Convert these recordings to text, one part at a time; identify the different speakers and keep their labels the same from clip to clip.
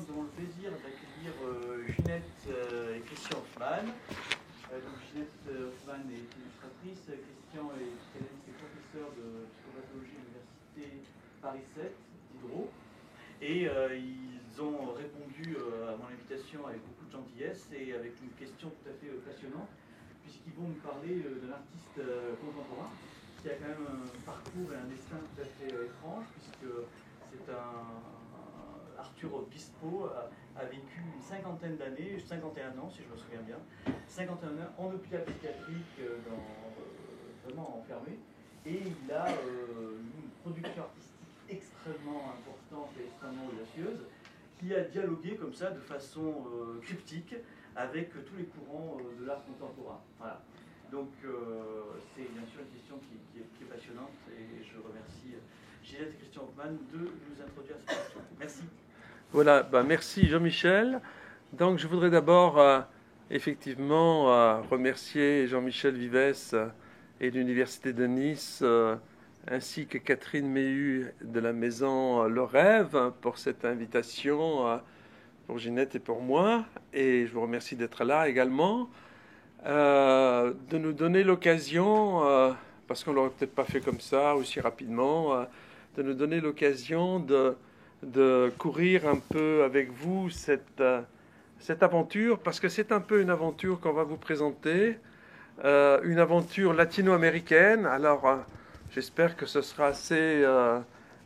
Speaker 1: nous avons le plaisir d'accueillir Ginette et Christian Hoffmann. Donc Ginette Hoffmann est illustratrice, Christian est psychanalyste et professeur de psychopathologie à l'université Paris 7, Diderot. Et ils ont répondu à mon invitation avec beaucoup de gentillesse et avec une question tout à fait passionnante, puisqu'ils vont nous parler d'un artiste contemporain qui a quand même un parcours et un destin tout à fait étrange, puisque c'est Arthur Bispo a vécu une cinquantaine d'années, 51 ans si je me souviens bien, 51 ans en hôpital psychiatrique, vraiment enfermé, et il a une production artistique extrêmement importante et extrêmement audacieuse, qui a dialogué comme ça de façon cryptique avec tous les courants de l'art contemporain. Voilà. Donc c'est bien sûr une question qui est passionnante, et je remercie Ginette et Christian Hoffmann de nous introduire à cette question. Merci.
Speaker 2: Voilà, merci Jean-Michel. Donc je voudrais d'abord effectivement remercier Jean-Michel Vives et l'Université de Nice, ainsi que Catherine Méhu de la maison Le Rêve pour cette invitation pour Ginette et pour moi. Et je vous remercie d'être là également, de nous donner l'occasion, parce qu'on ne l'aurait peut-être pas fait comme ça aussi rapidement, de nous donner l'occasion de courir un peu avec vous cette aventure, parce que c'est un peu une aventure qu'on va vous présenter, une aventure latino-américaine. Alors, j'espère que ce sera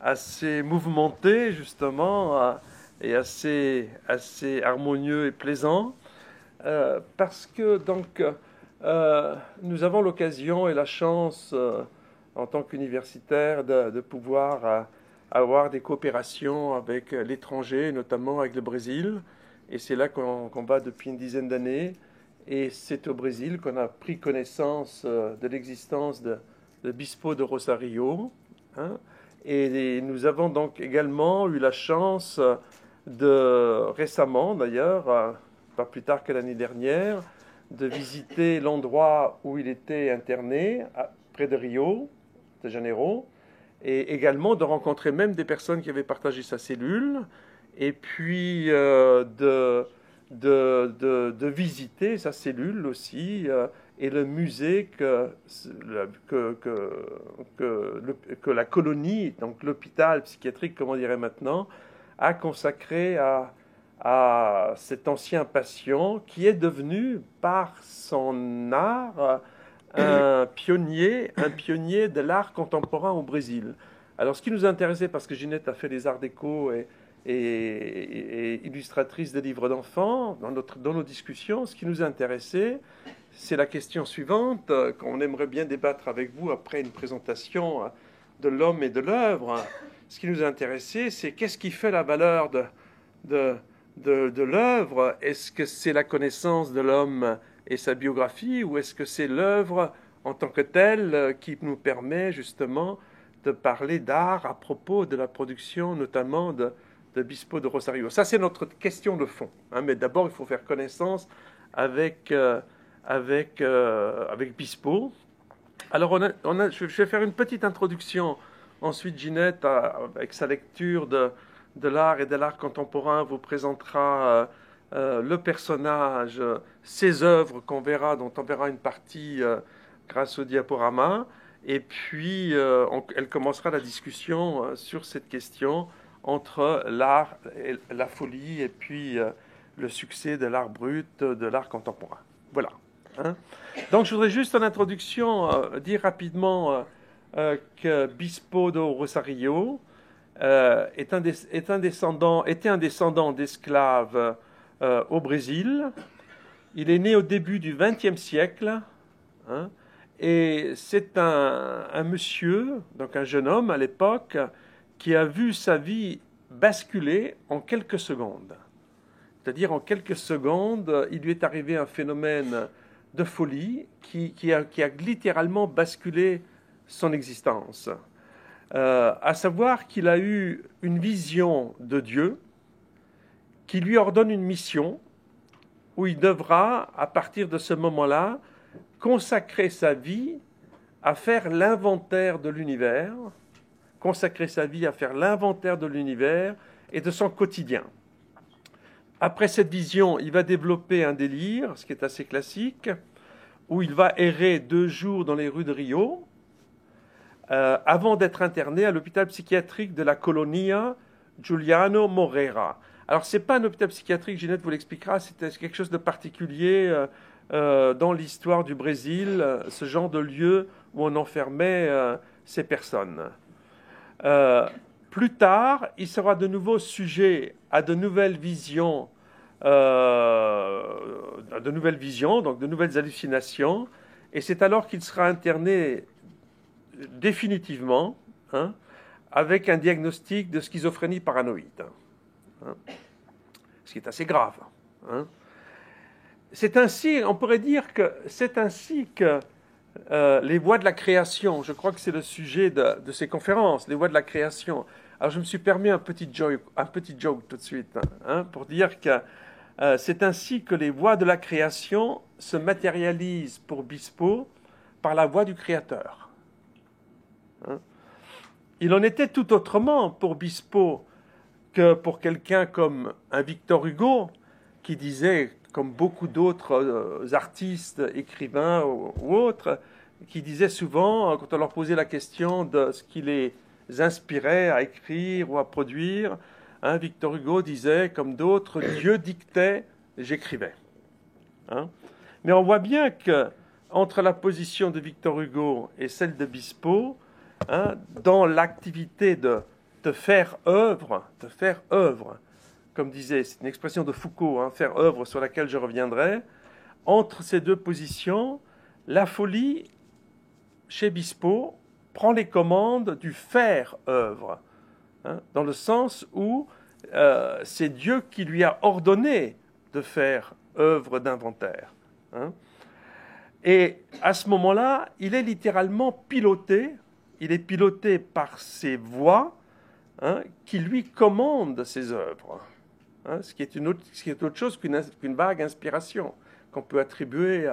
Speaker 2: assez mouvementé, justement, et assez harmonieux et plaisant, parce que, donc, nous avons l'occasion et la chance, en tant qu'universitaires, de pouvoir avoir des coopérations avec l'étranger, notamment avec le Brésil. Et c'est là qu'on va depuis une dizaine d'années. Et c'est au Brésil qu'on a pris connaissance de l'existence de Bispo de Rosario. Hein. Et nous avons donc également eu la chance récemment d'ailleurs, pas plus tard que l'année dernière, de visiter l'endroit où il était interné, près de Rio de Janeiro, et également de rencontrer même des personnes qui avaient partagé sa cellule, et puis de visiter sa cellule aussi, et le musée que la colonie, donc l'hôpital psychiatrique, comme on dirait maintenant, a consacré à cet ancien patient qui est devenu, par son art, un pionnier de l'art contemporain au Brésil. Alors, ce qui nous a intéressé, parce que Ginette a fait des arts déco et illustratrice de livres d'enfants, dans nos discussions, ce qui nous a intéressé, c'est la question suivante, qu'on aimerait bien débattre avec vous après une présentation de l'homme et de l'œuvre. Ce qui nous a intéressé, c'est qu'est-ce qui fait la valeur de l'œuvre? Est-ce que c'est la connaissance de l'homme et sa biographie, ou est-ce que c'est l'œuvre en tant que telle qui nous permet justement de parler d'art à propos de la production notamment de Bispo de Rosario? Ça, c'est notre question de fond. Hein, mais d'abord, il faut faire connaissance avec Bispo. Alors, je vais faire une petite introduction. Ensuite, Ginette, avec sa lecture de l'art et de l'art contemporain, vous présentera le personnage, ses œuvres dont on verra une partie grâce au diaporama. Et puis, elle commencera la discussion sur cette question entre l'art, et la folie, et puis le succès de l'art brut, de l'art contemporain. Voilà. Hein. Donc, je voudrais juste en introduction dire rapidement que Bispo de Rosario était un descendant d'esclaves au Brésil. Il est né au début du XXe siècle, hein, et c'est un monsieur, donc un jeune homme à l'époque, qui a vu sa vie basculer en quelques secondes. C'est-à-dire en quelques secondes, il lui est arrivé un phénomène de folie qui a littéralement basculé son existence. À savoir qu'il a eu une vision de Dieu qui lui ordonne une mission où il devra, à partir de ce moment-là, consacrer sa vie à faire l'inventaire de l'univers, et de son quotidien. Après cette vision, il va développer un délire, ce qui est assez classique, où il va errer 2 jours dans les rues de Rio, avant d'être interné à l'hôpital psychiatrique de la Colonia Giuliano Moreira. Alors, ce n'est pas un hôpital psychiatrique, Ginette vous l'expliquera, c'est quelque chose de particulier dans l'histoire du Brésil, ce genre de lieu où on enfermait ces personnes. Plus tard, il sera de nouveau sujet à de nouvelles visions, donc de nouvelles hallucinations, et c'est alors qu'il sera interné définitivement, hein, avec un diagnostic de schizophrénie paranoïde, hein, ce qui est assez grave. Hein. C'est ainsi, on pourrait dire que c'est ainsi que les voies de la création, je crois que c'est le sujet de ces conférences, les voies de la création. Alors je me suis permis un petit joke tout de suite, hein, pour dire que c'est ainsi que les voies de la création se matérialisent pour Bispo par la voix du Créateur. Hein. Il en était tout autrement pour Bispo que pour quelqu'un comme un Victor Hugo, qui disait, comme beaucoup d'autres artistes, écrivains ou autres, qui disaient souvent, quand on leur posait la question de ce qui les inspirait à écrire ou à produire, hein, Victor Hugo disait, comme d'autres, Dieu dictait, j'écrivais. Hein. Mais on voit bien que entre la position de Victor Hugo et celle de Bispo, hein, dans l'activité de faire œuvre, comme disait, c'est une expression de Foucault, hein, faire œuvre sur laquelle je reviendrai, entre ces deux positions, la folie, chez Bispo, prend les commandes du faire œuvre, hein, dans le sens où c'est Dieu qui lui a ordonné de faire œuvre d'inventaire. Hein. Et à ce moment-là, il est littéralement piloté, par ses voix, hein, qui lui commandent ses œuvres, hein, ce qui est autre chose qu'une vague inspiration qu'on peut attribuer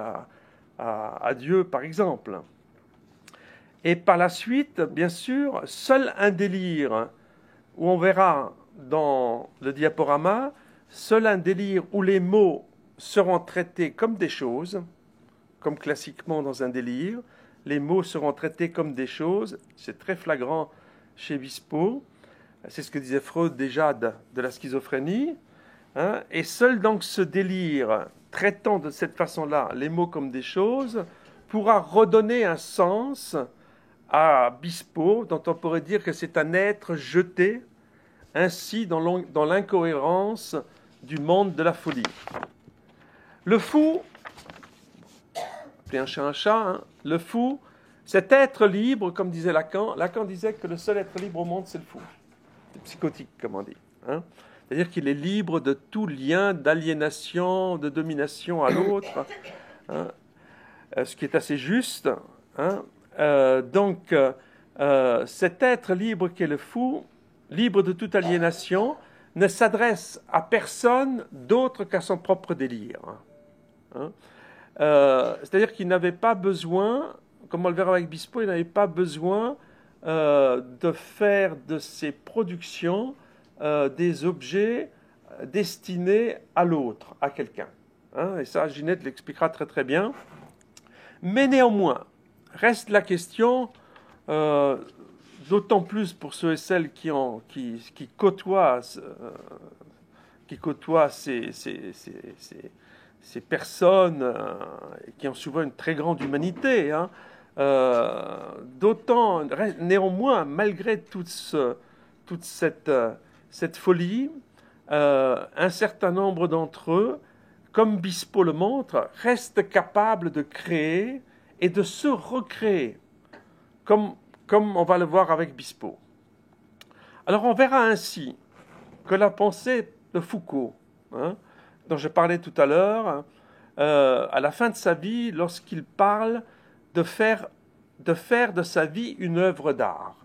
Speaker 2: à Dieu, par exemple. Et par la suite, bien sûr, seul un délire, où on verra dans le diaporama, seul un délire où les mots seront traités comme des choses, comme classiquement dans un délire, les mots seront traités comme des choses, c'est très flagrant chez Bispo, c'est ce que disait Freud déjà de la schizophrénie, hein, et seul donc ce délire, traitant de cette façon-là les mots comme des choses, pourra redonner un sens à Bispo, dont on pourrait dire que c'est un être jeté ainsi dans l'incohérence du monde de la folie. Le fou, appelez un chat, hein, le fou, cet être libre, comme disait Lacan disait que le seul être libre au monde, c'est le fou. C'est psychotique, comme on dit. Hein. C'est-à-dire qu'il est libre de tout lien d'aliénation, de domination à l'autre, hein, ce qui est assez juste. Hein. Donc, cet être libre qu'est le fou, libre de toute aliénation, ne s'adresse à personne d'autre qu'à son propre délire. Hein. C'est-à-dire qu'il n'avait pas besoin, comme on le verra avec Bispo, il n'avait pas besoin de faire de ses productions des objets destinés à l'autre, à quelqu'un. Hein, et ça, Ginette l'expliquera très très bien. Mais néanmoins, reste la question, d'autant plus pour ceux et celles qui côtoient ces personnes qui ont souvent une très grande humanité, hein, d'autant, néanmoins, malgré toute cette folie, un certain nombre d'entre eux, comme Bispo le montre, restent capables de créer et de se recréer, comme on va le voir avec Bispo. Alors on verra ainsi que la pensée de Foucault, hein, dont je parlais tout à l'heure, à la fin de sa vie, lorsqu'il parle de faire de sa vie une œuvre d'art.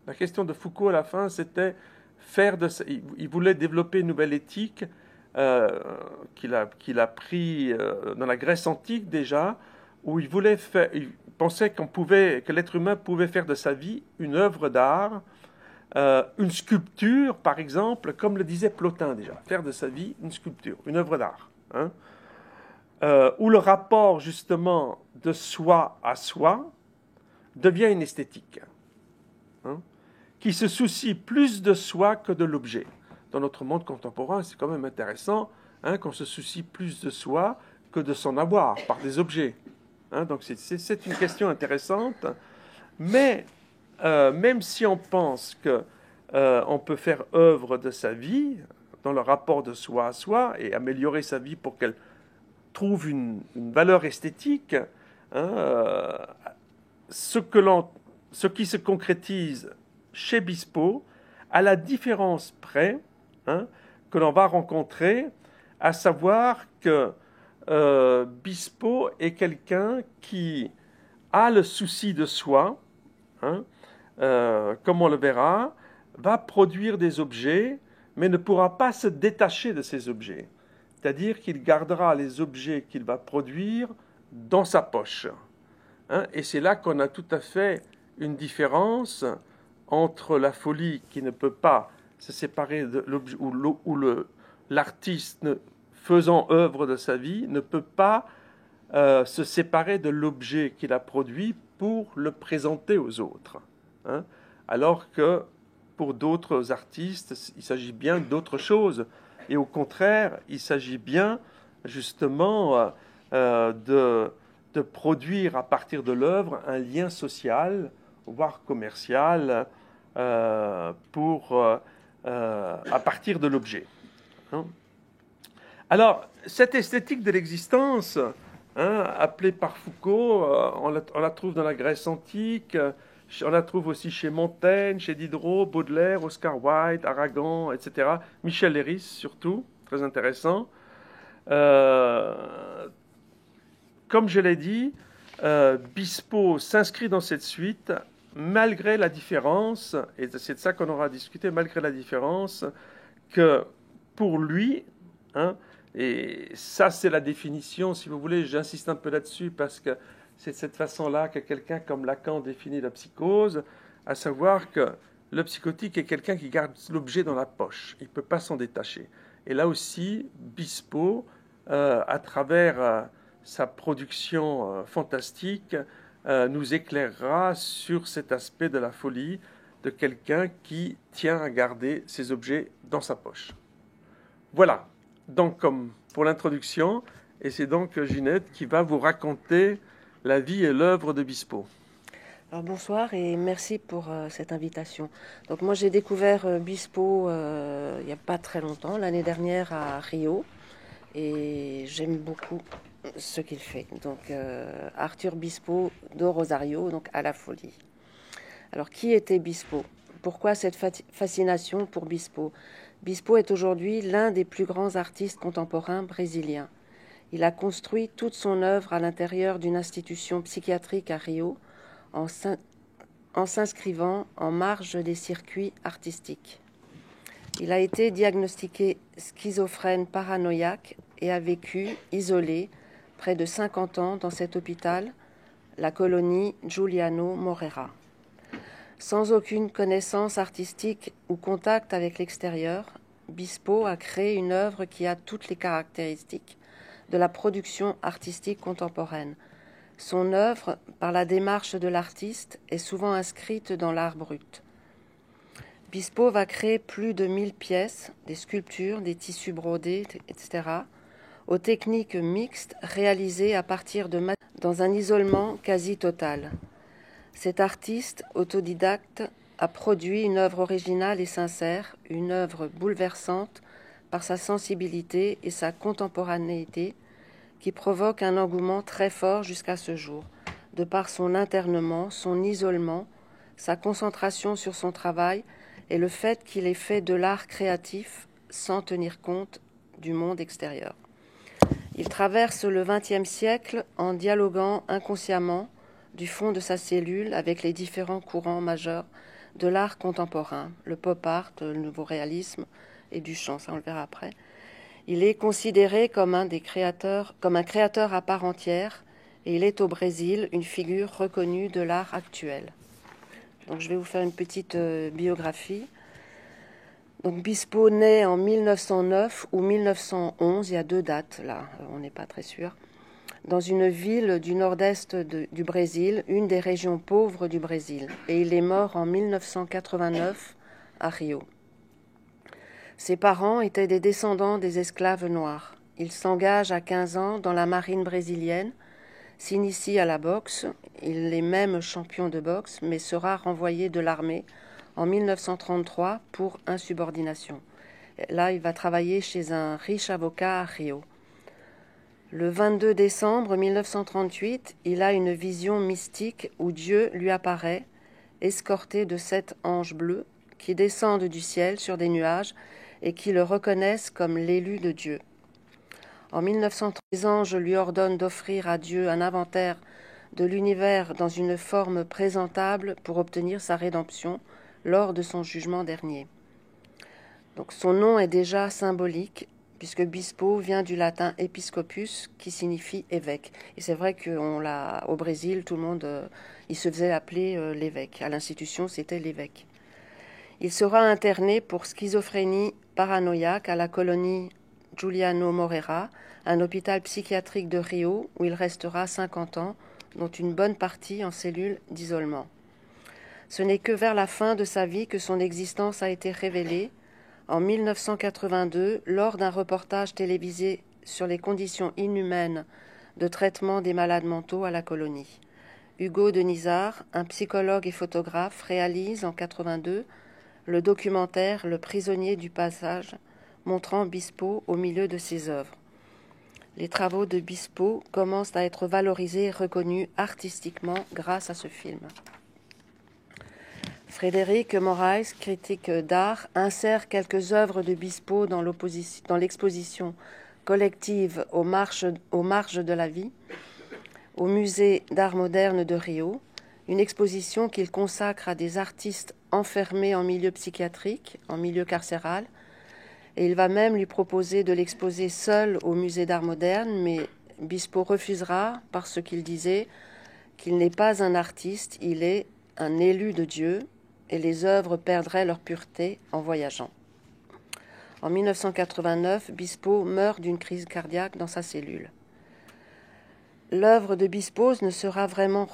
Speaker 2: La question de Foucault à la fin, c'était il voulait développer une nouvelle éthique qu'il a pris dans la Grèce antique déjà, où il pensait que l'être humain pouvait faire de sa vie une œuvre d'art une sculpture, par exemple, comme le disait Plotin déjà, faire de sa vie une sculpture, une œuvre d'art, hein, où le rapport justement de soi à soi devient une esthétique, hein, qui se soucie plus de soi que de l'objet. Dans notre monde contemporain, c'est quand même intéressant, hein, qu'on se soucie plus de soi que de son avoir par des objets. Hein, donc c'est une question intéressante, mais même si on pense que on peut faire œuvre de sa vie dans le rapport de soi à soi et améliorer sa vie pour qu'elle trouve une valeur esthétique, hein, ce qui se concrétise chez Bispo, à la différence près, hein, que l'on va rencontrer, à savoir que Bispo est quelqu'un qui a le souci de soi, hein, comme on le verra, va produire des objets, mais ne pourra pas se détacher de ces objets. C'est-à-dire qu'il gardera les objets qu'il va produire dans sa poche. Hein, et c'est là qu'on a tout à fait une différence entre la folie qui ne peut pas se séparer de l'objet, ou l'artiste faisant œuvre de sa vie ne peut pas se séparer de l'objet qu'il a produit pour le présenter aux autres. Hein, alors que pour d'autres artistes, il s'agit bien d'autre chose. Et au contraire, il s'agit bien justement de produire à partir de l'œuvre un lien social, voire commercial, à partir de l'objet. Hein. Alors, cette esthétique de l'existence, hein, appelée par Foucault, on la trouve dans la Grèce antique, on la trouve aussi chez Montaigne, chez Diderot, Baudelaire, Oscar Wilde, Aragon, etc. Michel Leiris, surtout, très intéressant. Comme je l'ai dit, Bispo s'inscrit dans cette suite, malgré la différence, et c'est de ça qu'on aura discuté, malgré la différence, que pour lui, hein, et ça c'est la définition, si vous voulez, j'insiste un peu là-dessus, parce que c'est de cette façon-là que quelqu'un comme Lacan définit la psychose, à savoir que le psychotique est quelqu'un qui garde l'objet dans la poche. Il ne peut pas s'en détacher. Et là aussi, Bispo, à travers sa production fantastique, nous éclairera sur cet aspect de la folie de quelqu'un qui tient à garder ses objets dans sa poche. Voilà, donc comme pour l'introduction, et c'est donc Ginette qui va vous raconter la vie et l'œuvre de Bispo.
Speaker 3: Alors bonsoir et merci pour cette invitation. Donc moi j'ai découvert Bispo il n'y a pas très longtemps, l'année dernière à Rio, et j'aime beaucoup ce qu'il fait. Donc Arthur Bispo do Rosario, donc à la folie. Alors qui était Bispo? Pourquoi cette fascination pour Bispo? Bispo est aujourd'hui l'un des plus grands artistes contemporains brésiliens. Il a construit toute son œuvre à l'intérieur d'une institution psychiatrique à Rio, en s'inscrivant en marge des circuits artistiques. Il a été diagnostiqué schizophrène paranoïaque et a vécu isolé près de 50 ans dans cet hôpital, la colonie Giuliano Moreira. Sans aucune connaissance artistique ou contact avec l'extérieur, Bispo a créé une œuvre qui a toutes les caractéristiques de la production artistique contemporaine. Son œuvre, par la démarche de l'artiste, est souvent inscrite dans l'art brut. Bispo va créer plus de 1000 pièces, des sculptures, des tissus brodés, etc., aux techniques mixtes réalisées à partir de dans un isolement quasi total. Cet artiste autodidacte a produit une œuvre originale et sincère, une œuvre bouleversante par sa sensibilité et sa contemporanéité, qui provoque un engouement très fort jusqu'à ce jour, de par son internement, son isolement, sa concentration sur son travail et le fait qu'il ait fait de l'art créatif sans tenir compte du monde extérieur. Il traverse le XXe siècle en dialoguant inconsciemment du fond de sa cellule avec les différents courants majeurs de l'art contemporain, le pop art, le nouveau réalisme et du chant, ça on le verra après. Il est considéré comme un créateur à part entière, et il est au Brésil une figure reconnue de l'art actuel. Donc je vais vous faire une petite biographie. Donc Bispo naît en 1909 ou 1911, il y a 2 dates là, on n'est pas très sûr, dans une ville du nord-est du Brésil, une des régions pauvres du Brésil. Et il est mort en 1989 à Rio. Ses parents étaient des descendants des esclaves noirs. Il s'engage à 15 ans dans la marine brésilienne, s'initie à la boxe, il est même champion de boxe, mais sera renvoyé de l'armée en 1933 pour insubordination. Là, il va travailler chez un riche avocat à Rio. Le 22 décembre 1938, il a une vision mystique où Dieu lui apparaît, escorté de 7 anges bleus qui descendent du ciel sur des nuages et qui le reconnaissent comme l'élu de Dieu. En 1930, les anges lui ordonnent d'offrir à Dieu un inventaire de l'univers dans une forme présentable pour obtenir sa rédemption lors de son jugement dernier. Donc son nom est déjà symbolique, puisque Bispo vient du latin episcopus, qui signifie évêque. Et c'est vrai qu'au Brésil, tout le monde il se faisait appeler l'évêque. À l'institution, c'était l'évêque. Il sera interné pour schizophrénie paranoïaque à la colonie Juliano Moreira, un hôpital psychiatrique de Rio, où il restera 50 ans, dont une bonne partie en cellule d'isolement. Ce n'est que vers la fin de sa vie que son existence a été révélée, en 1982, lors d'un reportage télévisé sur les conditions inhumaines de traitement des malades mentaux à la colonie. Hugo Denisard, un psychologue et photographe, réalise en 1982 le documentaire « Le prisonnier du passage », montrant Bispo au milieu de ses œuvres. Les travaux de Bispo commencent à être valorisés et reconnus artistiquement grâce à ce film. Frédéric Moraes, critique d'art, insère quelques œuvres de Bispo dans l'exposition collective aux marges de la vie, au musée d'art moderne de Rio, une exposition qu'il consacre à des artistes enfermés en milieu psychiatrique, en milieu carcéral, et il va même lui proposer de l'exposer seul au musée d'art moderne, mais Bispo refusera parce qu'il disait qu'il n'est pas un artiste, il est un élu de Dieu, et les œuvres perdraient leur pureté en voyageant. En 1989, Bispo meurt d'une crise cardiaque dans sa cellule. L'œuvre de Bispo ne sera vraiment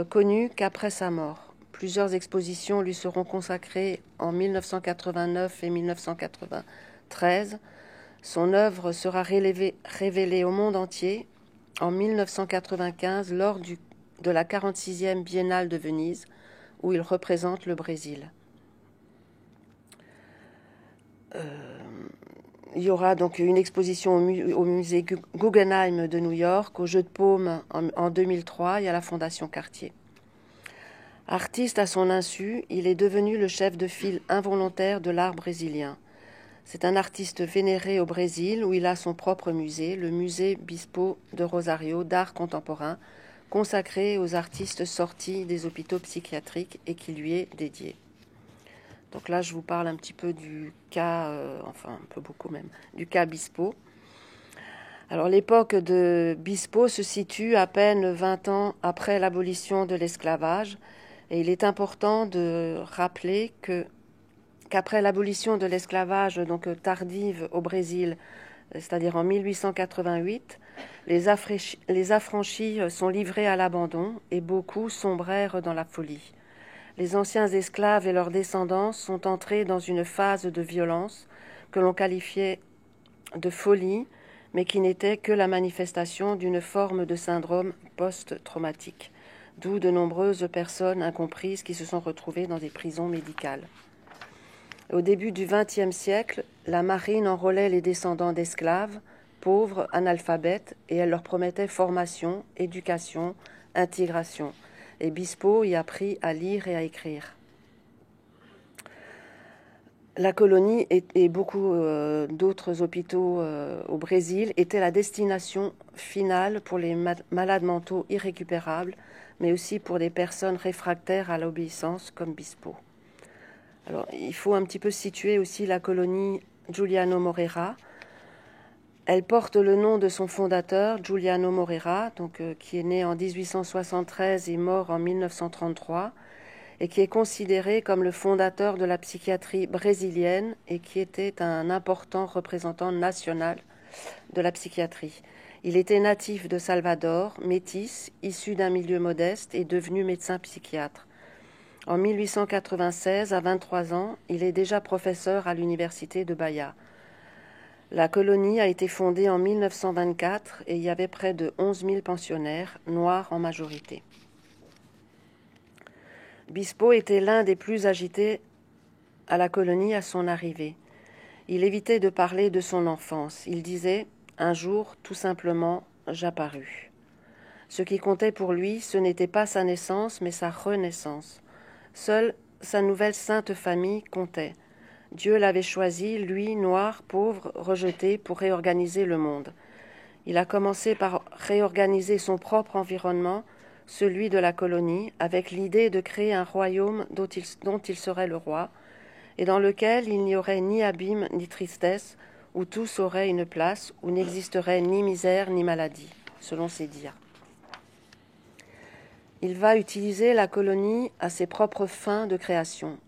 Speaker 3: connue qu'après sa mort. Plusieurs expositions lui seront consacrées en 1989 et 1993. Son œuvre sera révélée au monde entier en 1995 lors de la 46e Biennale de Venise, où il représente le Brésil. Il y aura donc une exposition au musée Guggenheim de New York, au Jeu de Paume en 2003 et à la Fondation Cartier. Artiste à son insu, il est devenu le chef de file involontaire de l'art brésilien. C'est un artiste vénéré au Brésil où il a son propre musée, le musée Bispo de Rosario d'art contemporain, consacré aux artistes sortis des hôpitaux psychiatriques et qui lui est dédié. Donc là, je vous parle un petit peu du cas, enfin un peu beaucoup même, du cas Bispo. Alors l'époque de Bispo se situe à peine 20 ans après l'abolition de l'esclavage, et il est important de rappeler qu'après l'abolition de l'esclavage donc tardive au Brésil, c'est-à-dire en 1888, les affranchis sont livrés à l'abandon et beaucoup sombrèrent dans la folie. Les anciens esclaves et leurs descendants sont entrés dans une phase de violence que l'on qualifiait de folie, mais qui n'était que la manifestation d'une forme de syndrome post-traumatique, d'où de nombreuses personnes incomprises qui se sont retrouvées dans des prisons médicales. Au début du XXe siècle, la marine enrôlait les descendants d'esclaves, pauvres, analphabètes, et elle leur promettait formation, éducation, intégration. Et Bispo y apprit à lire et à écrire. La colonie et beaucoup d'autres hôpitaux au Brésil étaient la destination finale pour les malades mentaux irrécupérables, mais aussi pour des personnes réfractaires à l'obéissance comme Bispo. Alors, il faut un petit peu situer aussi la colonie Juliano Moreira. Elle porte le nom de son fondateur, Juliano Moreira, qui est né en 1873 et mort en 1933. et qui est considéré comme le fondateur de la psychiatrie brésilienne et qui était un important représentant national de la psychiatrie. Il était natif de Salvador, métis, issu d'un milieu modeste et devenu médecin psychiatre. En 1896, à 23 ans, il est déjà professeur à l'université de Bahia. La colonie a été fondée en 1924 et il y avait près de 11 000 pensionnaires, noirs en majorité. Bispo était l'un des plus agités à la colonie à son arrivée. Il évitait de parler de son enfance. Il disait « Un jour, tout simplement, j'apparus ». Ce qui comptait pour lui, ce n'était pas sa naissance, mais sa renaissance. Seule sa nouvelle sainte famille comptait. Dieu l'avait choisi, lui, noir, pauvre, rejeté, pour réorganiser le monde. Il a commencé par réorganiser son propre environnement, celui de la colonie, avec l'idée de créer un royaume dont il serait le roi, et dans lequel il n'y aurait ni abîme ni tristesse, où tous auraient une place, où n'existerait ni misère ni maladie, selon ses dires. Il va utiliser la colonie à ses propres fins de création.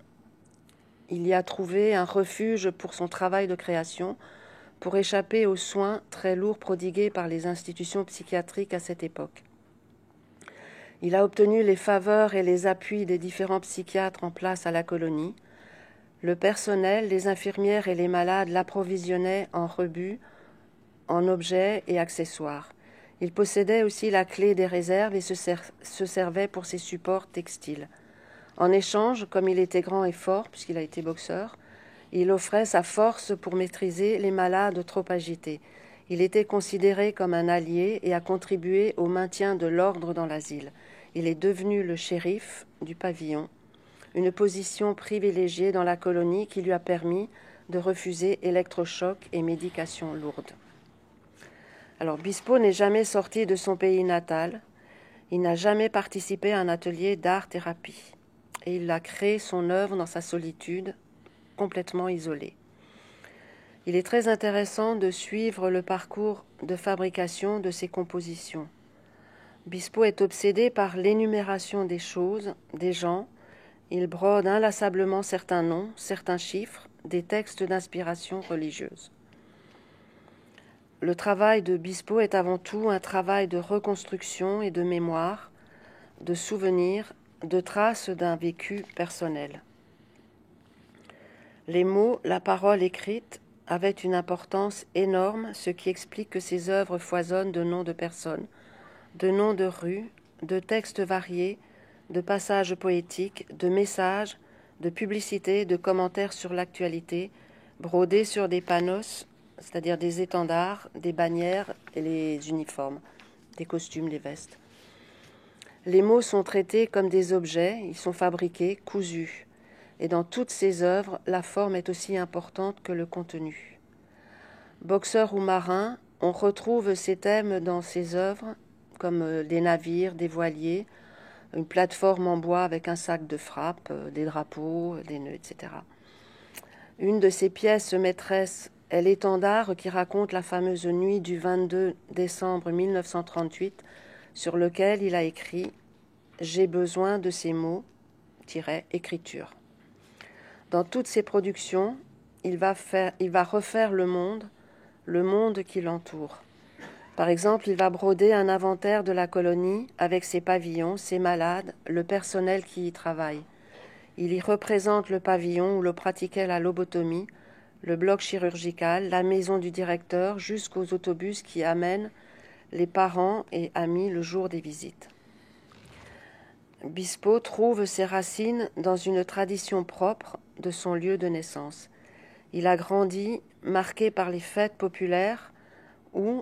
Speaker 3: Il y a trouvé un refuge pour son travail de création, pour échapper aux soins très lourds prodigués par les institutions psychiatriques à cette époque. Il a obtenu les faveurs et les appuis des différents psychiatres en place à la colonie. Le personnel, les infirmières et les malades l'approvisionnaient en rebuts, en objets et accessoires. Il possédait aussi la clé des réserves et se servait pour ses supports textiles. En échange, comme il était grand et fort, puisqu'il a été boxeur, il offrait sa force pour maîtriser les malades trop agités. Il était considéré comme un allié et a contribué au maintien de l'ordre dans l'asile. Il est devenu le shérif du pavillon, une position privilégiée dans la colonie qui lui a permis de refuser électrochocs et médications lourdes. Alors, Bispo n'est jamais sorti de son pays natal. Il n'a jamais participé à un atelier d'art-thérapie. Et il a créé son œuvre dans sa solitude, complètement isolé. Il est très intéressant de suivre le parcours de fabrication de ses compositions. Bispo est obsédé par l'énumération des choses, des gens. Il brode inlassablement certains noms, certains chiffres, des textes d'inspiration religieuse. Le travail de Bispo est avant tout un travail de reconstruction et de mémoire, de souvenirs, de traces d'un vécu personnel. Les mots, la parole écrite avaient une importance énorme, ce qui explique que ses œuvres foisonnent de noms de personnes, de noms de rues, de textes variés, de passages poétiques, de messages, de publicités, de commentaires sur l'actualité, brodés sur des panos, c'est-à-dire des étendards, des bannières et les uniformes, des costumes, les vestes. Les mots sont traités comme des objets, ils sont fabriqués, cousus. Et dans toutes ses œuvres, la forme est aussi importante que le contenu. Boxeur ou marin, on retrouve ces thèmes dans ses œuvres, comme des navires, des voiliers, une plateforme en bois avec un sac de frappe, des drapeaux, des nœuds, etc. Une de ses pièces maîtresses est l'étendard qui raconte la fameuse nuit du 22 décembre 1938, sur lequel il a écrit « J'ai besoin de ces mots, écriture ». Dans toutes ses productions, il va refaire le monde qui l'entoure. Par exemple, il va broder un inventaire de la colonie avec ses pavillons, ses malades, le personnel qui y travaille. Il y représente le pavillon où l'on pratiquait la lobotomie, le bloc chirurgical, la maison du directeur, jusqu'aux autobus qui amènent les parents et amis le jour des visites. Bispo trouve ses racines dans une tradition propre de son lieu de naissance. Il a grandi marqué par les fêtes populaires où,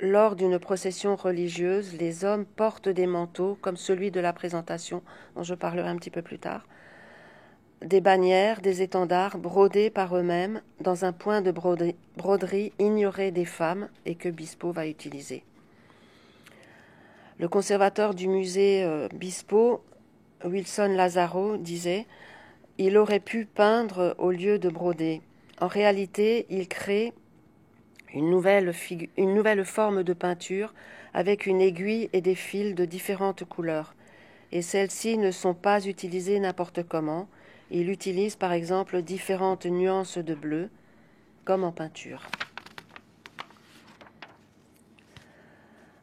Speaker 3: lors d'une procession religieuse, les hommes portent des manteaux comme celui de la présentation, dont je parlerai un petit peu plus tard, des bannières, des étendards brodés par eux-mêmes dans un point de broderie ignoré des femmes et que Bispo va utiliser. Le conservateur du musée Bispo, Wilson Lazaro, disait « Il aurait pu peindre au lieu de broder. En réalité, il crée une nouvelle forme de peinture avec une aiguille et des fils de différentes couleurs. et celles-ci ne sont pas utilisées n'importe comment. Il utilise par exemple différentes nuances de bleu, comme en peinture.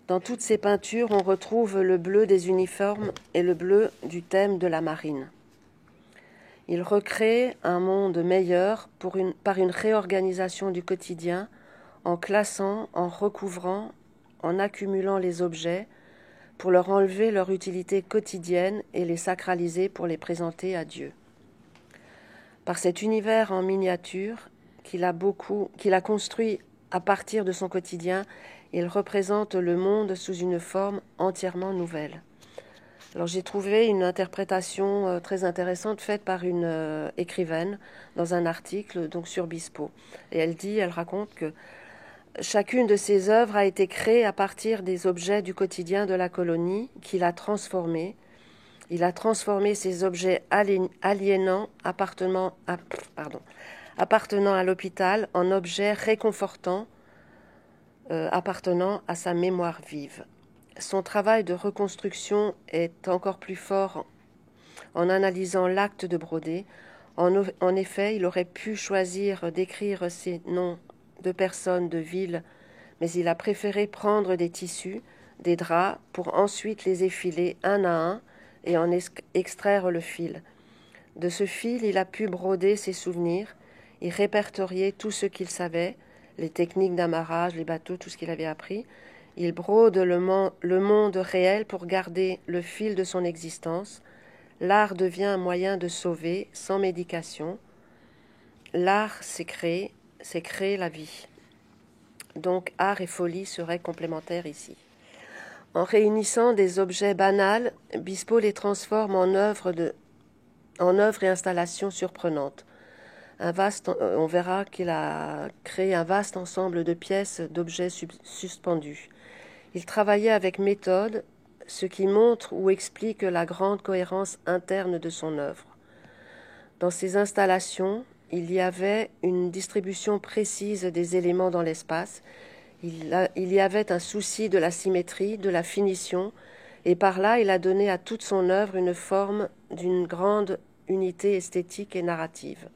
Speaker 3: Dans toutes ces peintures, on retrouve le bleu des uniformes et le bleu du thème de la marine. Il recrée un monde meilleur par une réorganisation du quotidien, en classant, en recouvrant, en accumulant les objets, pour leur enlever leur utilité quotidienne et les sacraliser pour les présenter à Dieu. Par cet univers en miniature qu'il a construit à partir de son quotidien, il représente le monde sous une forme entièrement nouvelle. Alors j'ai trouvé une interprétation très intéressante faite par une écrivaine dans un article donc sur Bispo. Et elle raconte que chacune de ses œuvres a été créée à partir des objets du quotidien de la colonie qu'il a transformés. Il a transformé ces objets aliénants appartenant à l'hôpital en objets réconfortants appartenant à sa mémoire vive. Son travail de reconstruction est encore plus fort en analysant l'acte de broder. En effet, il aurait pu choisir d'écrire ces noms de personnes, de villes, mais il a préféré prendre des tissus, des draps, pour ensuite les effiler un à un et en extraire le fil. De ce fil, il a pu broder ses souvenirs et répertorier tout ce qu'il savait, les techniques d'amarrage, les bateaux, tout ce qu'il avait appris. Il brode le monde réel pour garder le fil de son existence. L'art devient un moyen de sauver, sans médication. L'art, c'est créer la vie. Donc, art et folie seraient complémentaires ici. En réunissant des objets banals, Bispo les transforme en œuvres et installations surprenantes. On verra qu'il a créé un vaste ensemble de pièces, d'objets suspendus. Il travaillait avec méthode, ce qui montre ou explique la grande cohérence interne de son œuvre. Dans ses installations, il y avait une distribution précise des éléments dans l'espace. Il y avait un souci de la symétrie, de la finition, et par là, il a donné à toute son œuvre une forme d'une grande unité esthétique et narrative.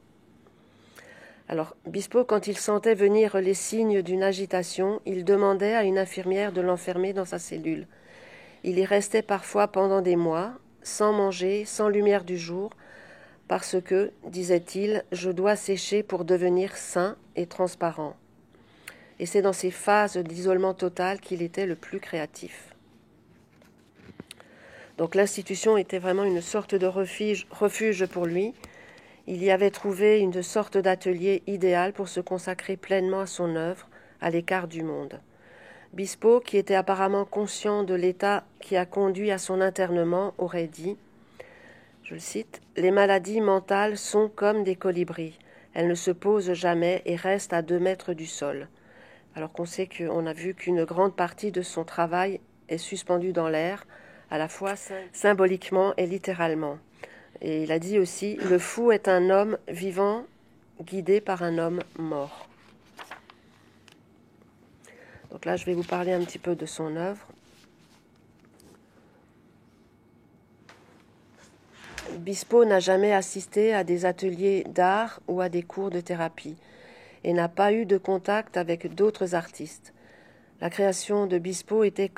Speaker 3: Alors, Bispo, quand il sentait venir les signes d'une agitation, il demandait à une infirmière de l'enfermer dans sa cellule. Il y restait parfois pendant des mois, sans manger, sans lumière du jour, parce que, disait-il, je dois sécher pour devenir sain et transparent. Et c'est dans ces phases d'isolement total qu'il était le plus créatif. Donc l'institution était vraiment une sorte de refuge pour lui. Il y avait trouvé une sorte d'atelier idéal pour se consacrer pleinement à son œuvre, à l'écart du monde. Bispo, qui était apparemment conscient de l'état qui a conduit à son internement, aurait dit, je le cite, « Les maladies mentales sont comme des colibris. Elles ne se posent jamais et restent à 2 mètres du sol. » Alors qu'on a vu qu'une grande partie de son travail est suspendue dans l'air, à la fois symboliquement et littéralement. Et il a dit aussi, le fou est un homme vivant guidé par un homme mort. Donc là, je vais vous parler un petit peu de son œuvre. Bispo n'a jamais assisté à des ateliers d'art ou à des cours de thérapie et n'a pas eu de contact avec d'autres artistes. La création de Bispo était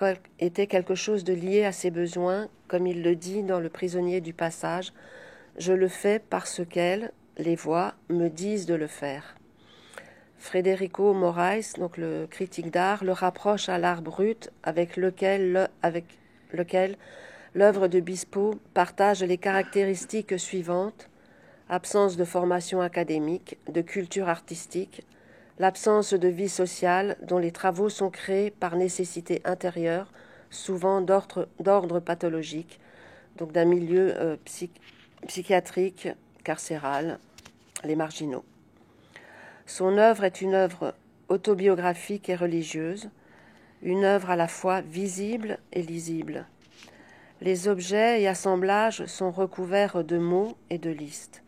Speaker 3: quelque chose de lié à ses besoins, comme il le dit dans Le prisonnier du passage. Je le fais parce qu'elles, les voix, me disent de le faire. Federico Moraes, donc le critique d'art, le rapproche à l'art brut avec lequel l'œuvre de Bispo partage les caractéristiques suivantes: absence de formation académique, de culture artistique, l'absence de vie sociale dont les travaux sont créés par nécessité intérieure, souvent d'ordre pathologique, donc d'un milieu psychiatrique, carcéral, les marginaux. Son œuvre est une œuvre autobiographique et religieuse, une œuvre à la fois visible et lisible. Les objets et assemblages sont recouverts de mots et de listes.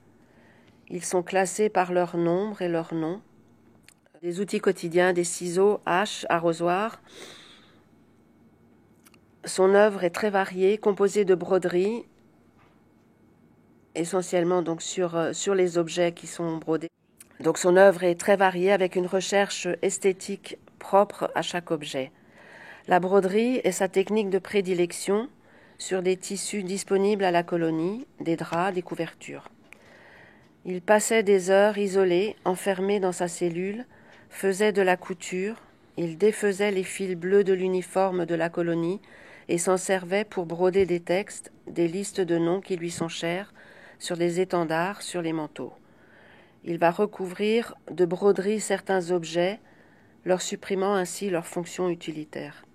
Speaker 3: Ils sont classés par leur nombre et leur nom. Des outils quotidiens, des ciseaux, haches, arrosoirs, Son œuvre est très variée, composée de broderies, essentiellement donc sur les objets qui sont brodés. Donc son œuvre est très variée avec une recherche esthétique propre à chaque objet. La broderie est sa technique de prédilection sur des tissus disponibles à la colonie, des draps, des couvertures. Il passait des heures isolé, enfermé dans sa cellule, faisait de la couture, il défaisait les fils bleus de l'uniforme de la colonie et s'en servait pour broder des textes, des listes de noms qui lui sont chers, sur des étendards, sur les manteaux. Il va recouvrir de broderies certains objets, leur supprimant ainsi leur fonction utilitaire.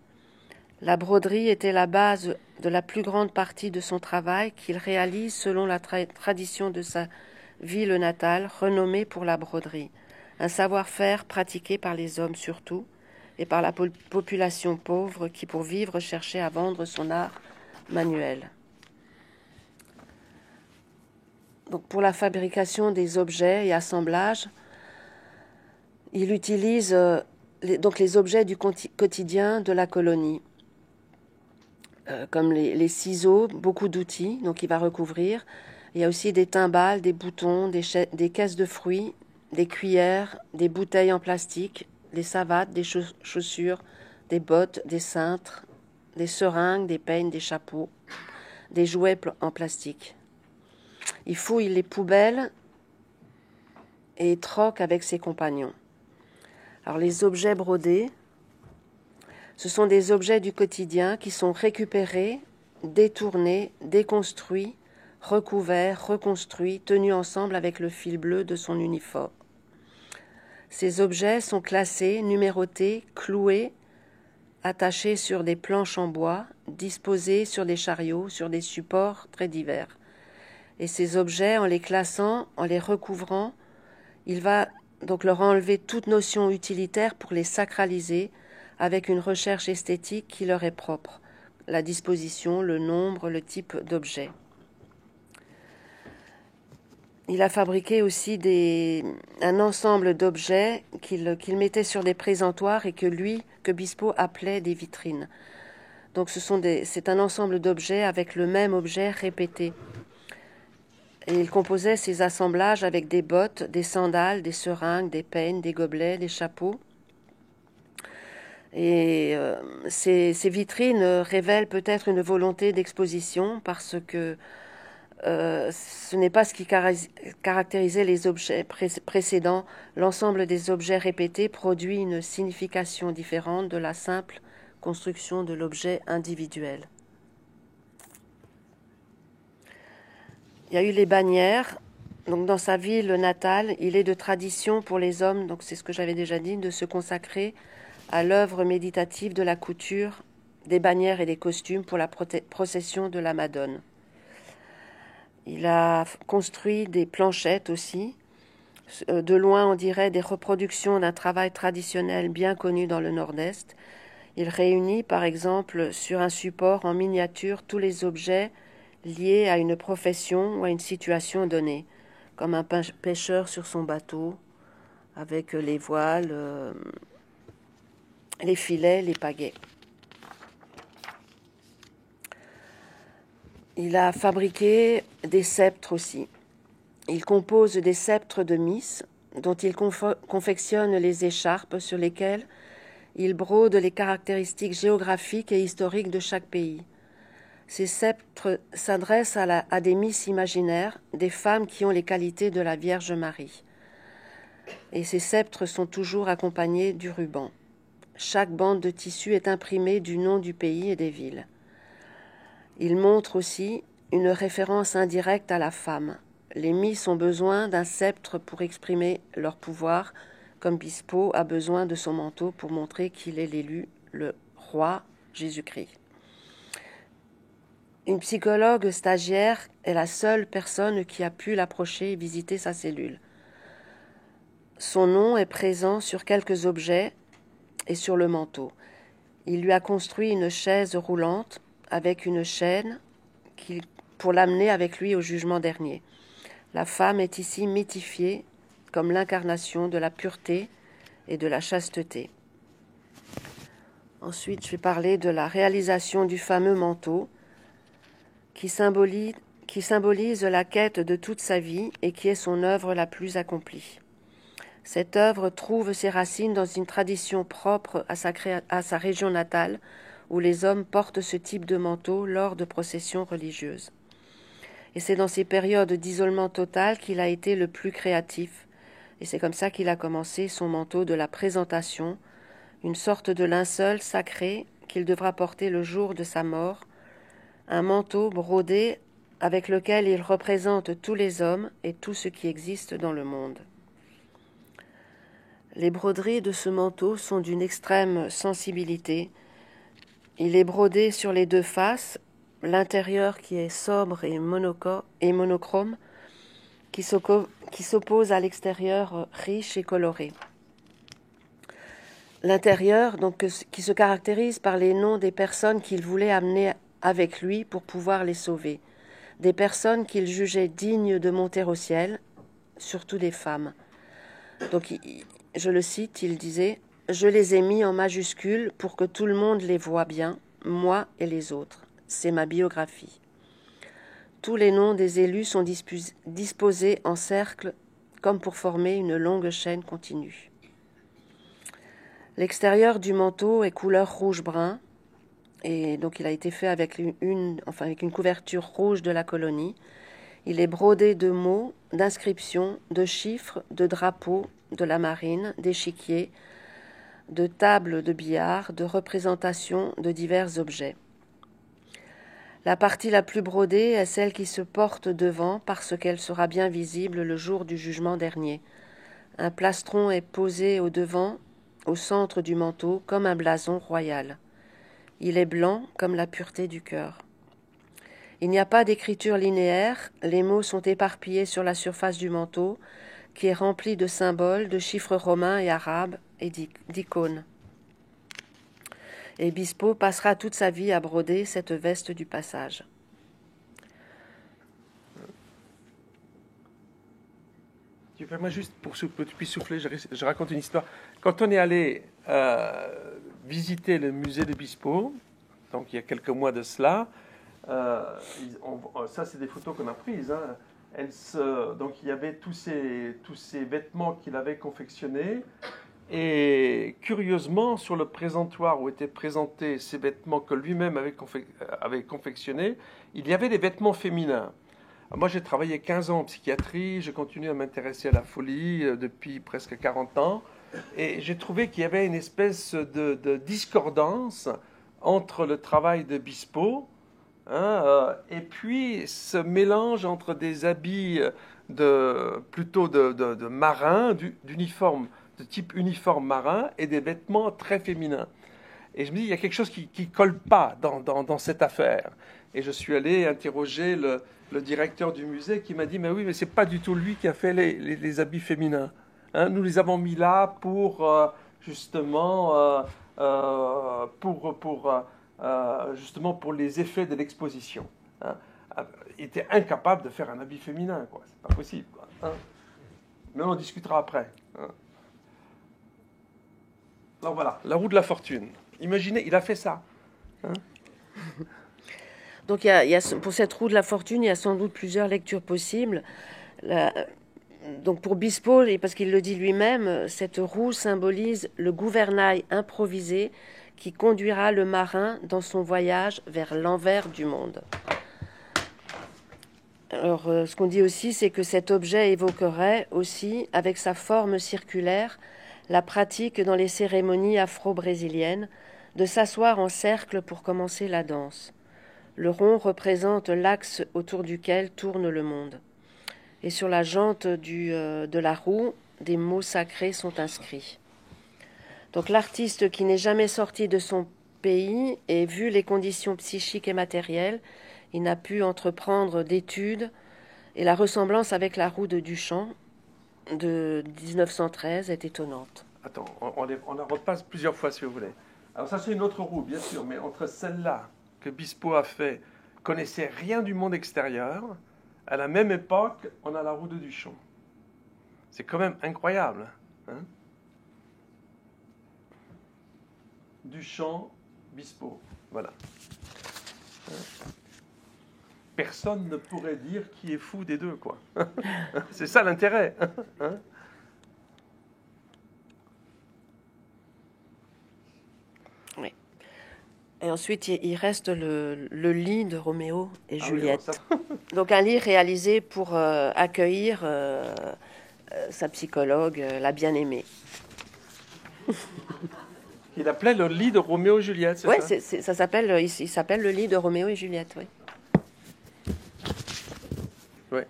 Speaker 3: La broderie était la base de la plus grande partie de son travail qu'il réalise selon la tradition de sa ville natale, renommée pour la broderie, un savoir-faire pratiqué par les hommes surtout, et par la population pauvre qui, pour vivre, cherchait à vendre son art manuel. Donc, pour la fabrication des objets et assemblages, il utilise les objets du quotidien de la colonie, comme les ciseaux, beaucoup d'outils, donc il va recouvrir. Il y a aussi des timbales, des boutons, des caisses de fruits, des cuillères, des bouteilles en plastique, des savates, des chaussures, des bottes, des cintres, des seringues, des peignes, des chapeaux, des jouets en plastique. Il fouille les poubelles et troque avec ses compagnons. Alors les objets brodés, ce sont des objets du quotidien qui sont récupérés, détournés, déconstruits, recouverts, reconstruits, tenus ensemble avec le fil bleu de son uniforme. Ces objets sont classés, numérotés, cloués, attachés sur des planches en bois, disposés sur des chariots, sur des supports très divers. Et ces objets, en les classant, en les recouvrant, il va donc leur enlever toute notion utilitaire pour les sacraliser avec une recherche esthétique qui leur est propre, la disposition, le nombre, le type d'objet. Il a fabriqué aussi un ensemble d'objets qu'il mettait sur des présentoirs et que Bispo appelait des vitrines. Donc c'est un ensemble d'objets avec le même objet répété. Et il composait ces assemblages avec des bottes, des sandales, des seringues, des peignes, des gobelets, des chapeaux. Et ces vitrines révèlent peut-être une volonté d'exposition parce que ce n'est pas ce qui caractérisait les objets précédents. L'ensemble des objets répétés produit une signification différente de la simple construction de l'objet individuel. Il y a eu les bannières. Donc dans sa ville natale, il est de tradition pour les hommes, donc c'est ce que j'avais déjà dit, de se consacrer à l'œuvre méditative de la couture, des bannières et des costumes pour la procession de la Madone. Il a construit des planchettes aussi. De loin, on dirait des reproductions d'un travail traditionnel bien connu dans le Nord-Est. Il réunit, par exemple, sur un support en miniature tous les objets liés à une profession ou à une situation donnée, comme un pêcheur sur son bateau, avec les voiles, les filets, les pagaies. Il a fabriqué des sceptres aussi. Il compose des sceptres de Miss, dont il confectionne les écharpes sur lesquelles il brode les caractéristiques géographiques et historiques de chaque pays. Ces sceptres s'adressent à des Miss imaginaires, des femmes qui ont les qualités de la Vierge Marie. Et ces sceptres sont toujours accompagnés du ruban. Chaque bande de tissu est imprimée du nom du pays et des villes. Il montre aussi une référence indirecte à la femme. Les Miss ont besoin d'un sceptre pour exprimer leur pouvoir, comme Bispo a besoin de son manteau pour montrer qu'il est l'élu, le roi Jésus-Christ. Une psychologue stagiaire est la seule personne qui a pu l'approcher et visiter sa cellule. Son nom est présent sur quelques objets et sur le manteau. Il lui a construit une chaise roulante avec une chaîne pour l'amener avec lui au jugement dernier. La femme est ici mythifiée comme l'incarnation de la pureté et de la chasteté. Ensuite, je vais parler de la réalisation du fameux manteau qui symbolise la quête de toute sa vie et qui est son œuvre la plus accomplie. Cette œuvre trouve ses racines dans une tradition propre à sa région natale, où les hommes portent ce type de manteau lors de processions religieuses. Et c'est dans ces périodes d'isolement total qu'il a été le plus créatif, et c'est comme ça qu'il a commencé son manteau de la présentation, une sorte de linceul sacré qu'il devra porter le jour de sa mort, un manteau brodé avec lequel il représente tous les hommes et tout ce qui existe dans le monde. Les broderies de ce manteau sont d'une extrême sensibilité. Il est brodé sur les deux faces, l'intérieur qui est sobre et monochrome, qui s'oppose à l'extérieur riche et coloré. L'intérieur, donc, qui se caractérise par les noms des personnes qu'il voulait amener avec lui pour pouvoir les sauver, des personnes qu'il jugeait dignes de monter au ciel, surtout des femmes. Donc, je le cite, il disait « Je les ai mis en majuscules pour que tout le monde les voie bien, moi et les autres. C'est ma biographie. » Tous les noms des élus sont disposés en cercle comme pour former une longue chaîne continue. L'extérieur du manteau est couleur rouge-brun, et donc il a été fait avec une couverture rouge de la colonie. Il est brodé de mots, d'inscriptions, de chiffres, de drapeaux, de la marine, d'échiquiers, de tables de billard, de représentations de divers objets. La partie la plus brodée est celle qui se porte devant parce qu'elle sera bien visible le jour du jugement dernier. Un plastron est posé au devant, au centre du manteau, comme un blason royal. Il est blanc comme la pureté du cœur. Il n'y a pas d'écriture linéaire, les mots sont éparpillés sur la surface du manteau, qui est rempli de symboles, de chiffres romains et arabes et d'icônes. Et Bispo passera toute sa vie à broder cette veste du passage.
Speaker 2: Tu permets juste pour que tu puisses souffler, je raconte une histoire. Quand on est allé visiter le musée de Bispo, donc il y a quelques mois de cela, ça c'est des photos qu'on a prises. Hein. Donc il y avait tous ces vêtements qu'il avait confectionnés. Et curieusement, sur le présentoir où étaient présentés ces vêtements que lui-même avait confectionnés, il y avait des vêtements féminins. Moi, j'ai travaillé 15 ans en psychiatrie, je continue à m'intéresser à la folie depuis presque 40 ans, et j'ai trouvé qu'il y avait une espèce de discordance entre le travail de Bispo, et puis ce mélange entre des habits plutôt de marins, d'uniformes, de type uniforme marin et des vêtements très féminins. Et je me dis, il y a quelque chose qui colle pas dans cette affaire. Et je suis allé interroger le directeur du musée qui m'a dit, mais oui, mais c'est pas du tout lui qui a fait les habits féminins. Hein, nous les avons mis là pour justement pour les effets de l'exposition. Hein. Il était incapable de faire un habit féminin, quoi. C'est pas possible, quoi. Hein. Mais on en discutera après. Hein. Alors voilà, la roue de la fortune. Imaginez, il a fait ça. Hein.
Speaker 3: Donc pour cette roue de la fortune, il y a sans doute plusieurs lectures possibles. Donc pour Bispo, parce qu'il le dit lui-même, cette roue symbolise le gouvernail improvisé qui conduira le marin dans son voyage vers l'envers du monde. Alors ce qu'on dit aussi, c'est que cet objet évoquerait aussi, avec sa forme circulaire, la pratique dans les cérémonies afro-brésiliennes de s'asseoir en cercle pour commencer la danse. Le rond représente l'axe autour duquel tourne le monde. Et sur la jante de la roue, des mots sacrés sont inscrits. Donc l'artiste qui n'est jamais sorti de son pays et vu les conditions psychiques et matérielles, il n'a pu entreprendre d'études et la ressemblance avec la roue de Duchamp de 1913 est étonnante.
Speaker 2: Attends, on la repasse plusieurs fois si vous voulez. Alors ça c'est une autre roue, bien sûr, mais entre celle-là que Bispo a fait, connaissait rien du monde extérieur, à la même époque, on a la roue de Duchamp. C'est quand même incroyable. Hein. Duchamp, Bispo. Voilà. Personne ne pourrait dire qui est fou des deux, quoi. C'est ça l'intérêt. Hein?
Speaker 3: Oui. Et ensuite, il reste le lit de Roméo et Juliette.
Speaker 2: Oui,
Speaker 3: donc un lit réalisé pour accueillir sa psychologue, la bien-aimée.
Speaker 2: Il appelait le lit de Roméo et Juliette, c'est
Speaker 3: ouais,
Speaker 2: ça?
Speaker 3: Ça s'appelle, il s'appelle le lit de Roméo et Juliette, oui.
Speaker 2: Ouais.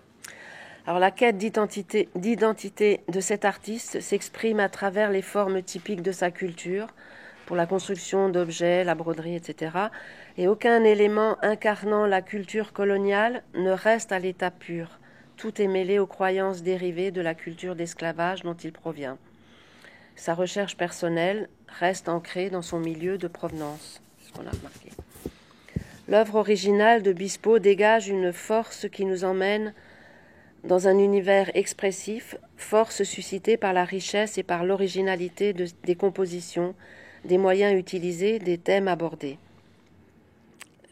Speaker 3: Alors la quête d'identité de cet artiste s'exprime à travers les formes typiques de sa culture, pour la construction d'objets, la broderie, etc. Et aucun élément incarnant la culture coloniale ne reste à l'état pur. Tout est mêlé aux croyances dérivées de la culture d'esclavage dont il provient. Sa recherche personnelle reste ancrée dans son milieu de provenance, c'est ce qu'on a remarqué. L'œuvre originale de Bispo dégage une force qui nous emmène dans un univers expressif, force suscitée par la richesse et par l'originalité des compositions, des moyens utilisés, des thèmes abordés.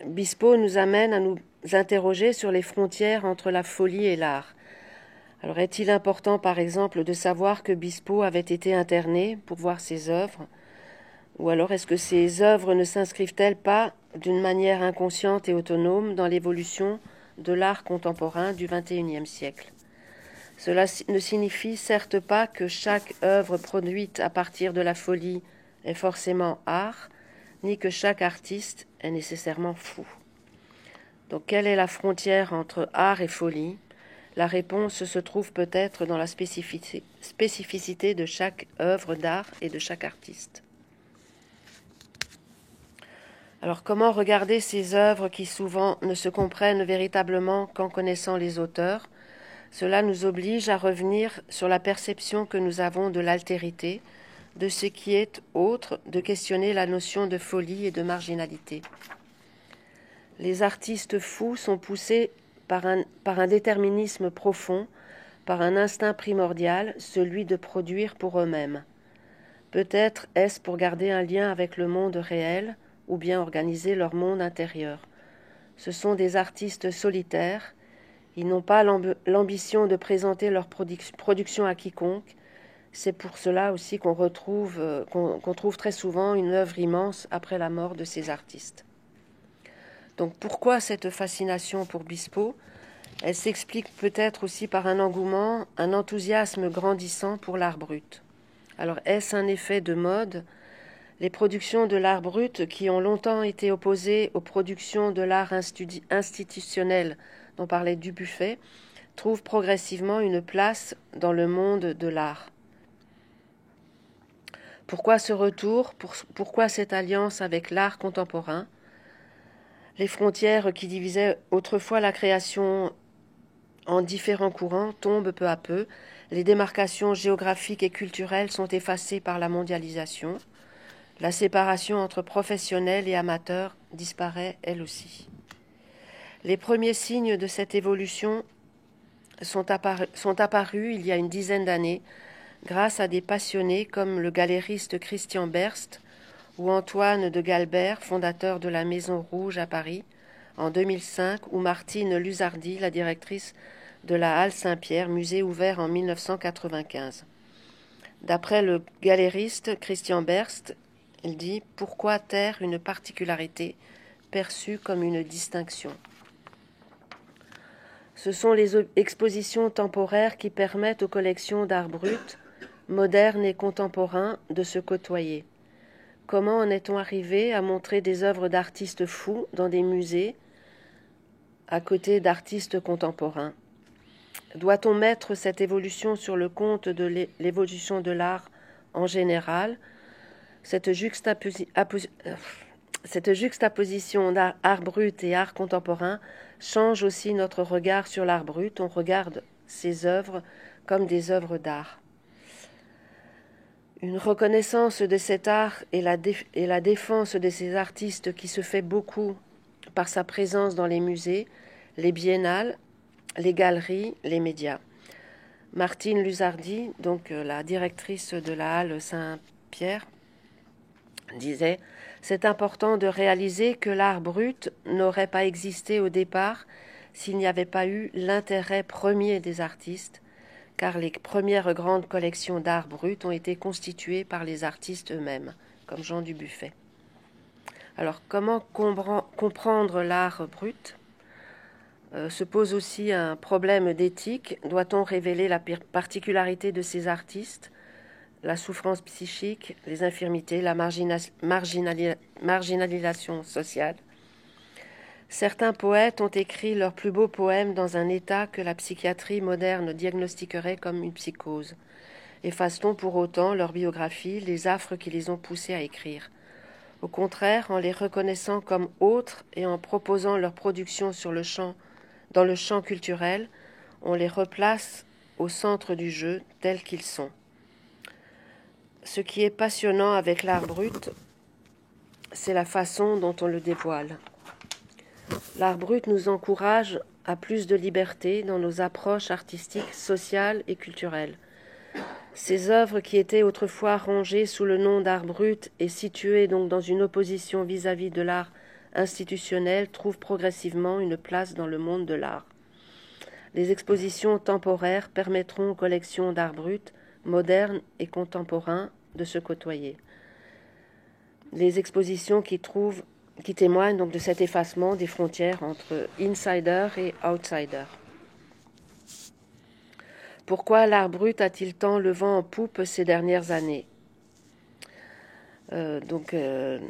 Speaker 3: Bispo nous amène à nous interroger sur les frontières entre la folie et l'art. Alors est-il important, par exemple, de savoir que Bispo avait été interné pour voir ses œuvres? Ou alors est-ce que ces œuvres ne s'inscrivent-elles pas d'une manière inconsciente et autonome dans l'évolution de l'art contemporain du XXIe siècle? Cela ne signifie certes pas que chaque œuvre produite à partir de la folie est forcément art, ni que chaque artiste est nécessairement fou. Donc quelle est la frontière entre art et folie? La réponse se trouve peut-être dans la spécificité de chaque œuvre d'art et de chaque artiste. Alors comment regarder ces œuvres qui souvent ne se comprennent véritablement qu'en connaissant les auteurs? Cela nous oblige à revenir sur la perception que nous avons de l'altérité, de ce qui est autre, de questionner la notion de folie et de marginalité. Les artistes fous sont poussés par un déterminisme profond, par un instinct primordial, celui de produire pour eux-mêmes. Peut-être est-ce pour garder un lien avec le monde réel, ou bien organiser leur monde intérieur. Ce sont des artistes solitaires, ils n'ont pas l'ambition de présenter leur production à quiconque. C'est pour cela aussi qu'on trouve très souvent une œuvre immense après la mort de ces artistes. Donc pourquoi cette fascination pour Bispo? Elle s'explique peut-être aussi par un engouement, un enthousiasme grandissant pour l'art brut. Alors est-ce un effet de mode? Les productions de l'art brut, qui ont longtemps été opposées aux productions de l'art institutionnel dont parlait Dubuffet, trouvent progressivement une place dans le monde de l'art. Pourquoi ce retour? Pourquoi cette alliance avec l'art contemporain? Les frontières qui divisaient autrefois la création en différents courants tombent peu à peu. Les démarcations géographiques et culturelles sont effacées par la mondialisation. La séparation entre professionnels et amateurs disparaît elle aussi. Les premiers signes de cette évolution sont apparus il y a une dizaine d'années grâce à des passionnés comme le galériste Christian Berst ou Antoine de Galbert, fondateur de la Maison Rouge à Paris, en 2005, ou Martine Luzardi, la directrice de la Halle Saint-Pierre, musée ouvert en 1995. D'après le galériste Christian Berst, il dit « Pourquoi taire une particularité perçue comme une distinction ?» Ce sont les expositions temporaires qui permettent aux collections d'art brut, modernes et contemporains, de se côtoyer. Comment en est-on arrivé à montrer des œuvres d'artistes fous dans des musées à côté d'artistes contemporains? Doit-on mettre cette évolution sur le compte de l'évolution de l'art en général? Cette juxtaposition d'art brut et art contemporain change aussi notre regard sur l'art brut. On regarde ces œuvres comme des œuvres d'art. Une reconnaissance de cet art et la défense de ces artistes qui se fait beaucoup par sa présence dans les musées, les biennales, les galeries, les médias. Martine Luzardi, donc la directrice de la Halle Saint-Pierre, disait C'est important de réaliser que l'art brut n'aurait pas existé au départ s'il n'y avait pas eu l'intérêt premier des artistes, car les premières grandes collections d'art brut ont été constituées par les artistes eux-mêmes, comme Jean Dubuffet. Alors, comment comprendre l'art brut ? Se pose aussi un problème d'éthique. Doit-on révéler la particularité de ces artistes, la souffrance psychique, les infirmités, la marginalisation sociale ? Certains poètes ont écrit leurs plus beaux poèmes dans un état que la psychiatrie moderne diagnostiquerait comme une psychose. Efface-t-on pour autant leur biographie, les affres qui les ont poussés à écrire ? Au contraire, en les reconnaissant comme autres et en proposant leur production dans le champ culturel, on les replace au centre du jeu tels qu'ils sont. Ce qui est passionnant avec l'art brut, c'est la façon dont on le dévoile. L'art brut nous encourage à plus de liberté dans nos approches artistiques, sociales et culturelles. Ces œuvres qui étaient autrefois rangées sous le nom d'art brut et situées donc dans une opposition vis-à-vis de l'art institutionnel trouvent progressivement une place dans le monde de l'art. Les expositions temporaires permettront aux collections d'art brut, modernes et contemporains, de se côtoyer. Les expositions qui témoignent donc de cet effacement des frontières entre insider et outsider. Pourquoi l'art brut a-t-il tant le vent en poupe ces dernières années ? Est-ce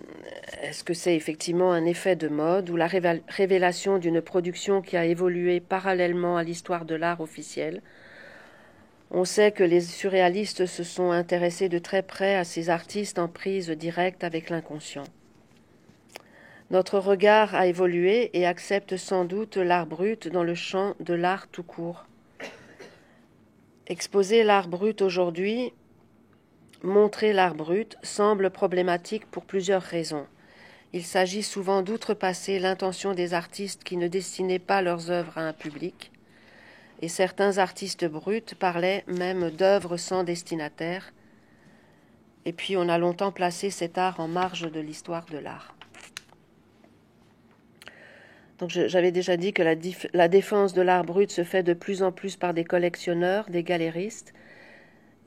Speaker 3: que c'est effectivement un effet de mode ou la révélation d'une production qui a évolué parallèlement à l'histoire de l'art officiel ? On sait que les surréalistes se sont intéressés de très près à ces artistes en prise directe avec l'inconscient. Notre regard a évolué et accepte sans doute l'art brut dans le champ de l'art tout court. Exposer l'art brut aujourd'hui, montrer l'art brut, semble problématique pour plusieurs raisons. Il s'agit souvent d'outrepasser l'intention des artistes qui ne destinaient pas leurs œuvres à un public, et certains artistes bruts parlaient même d'œuvres sans destinataire, et puis on a longtemps placé cet art en marge de l'histoire de l'art. Donc j'avais déjà dit que la défense de l'art brut se fait de plus en plus par des collectionneurs, des galéristes,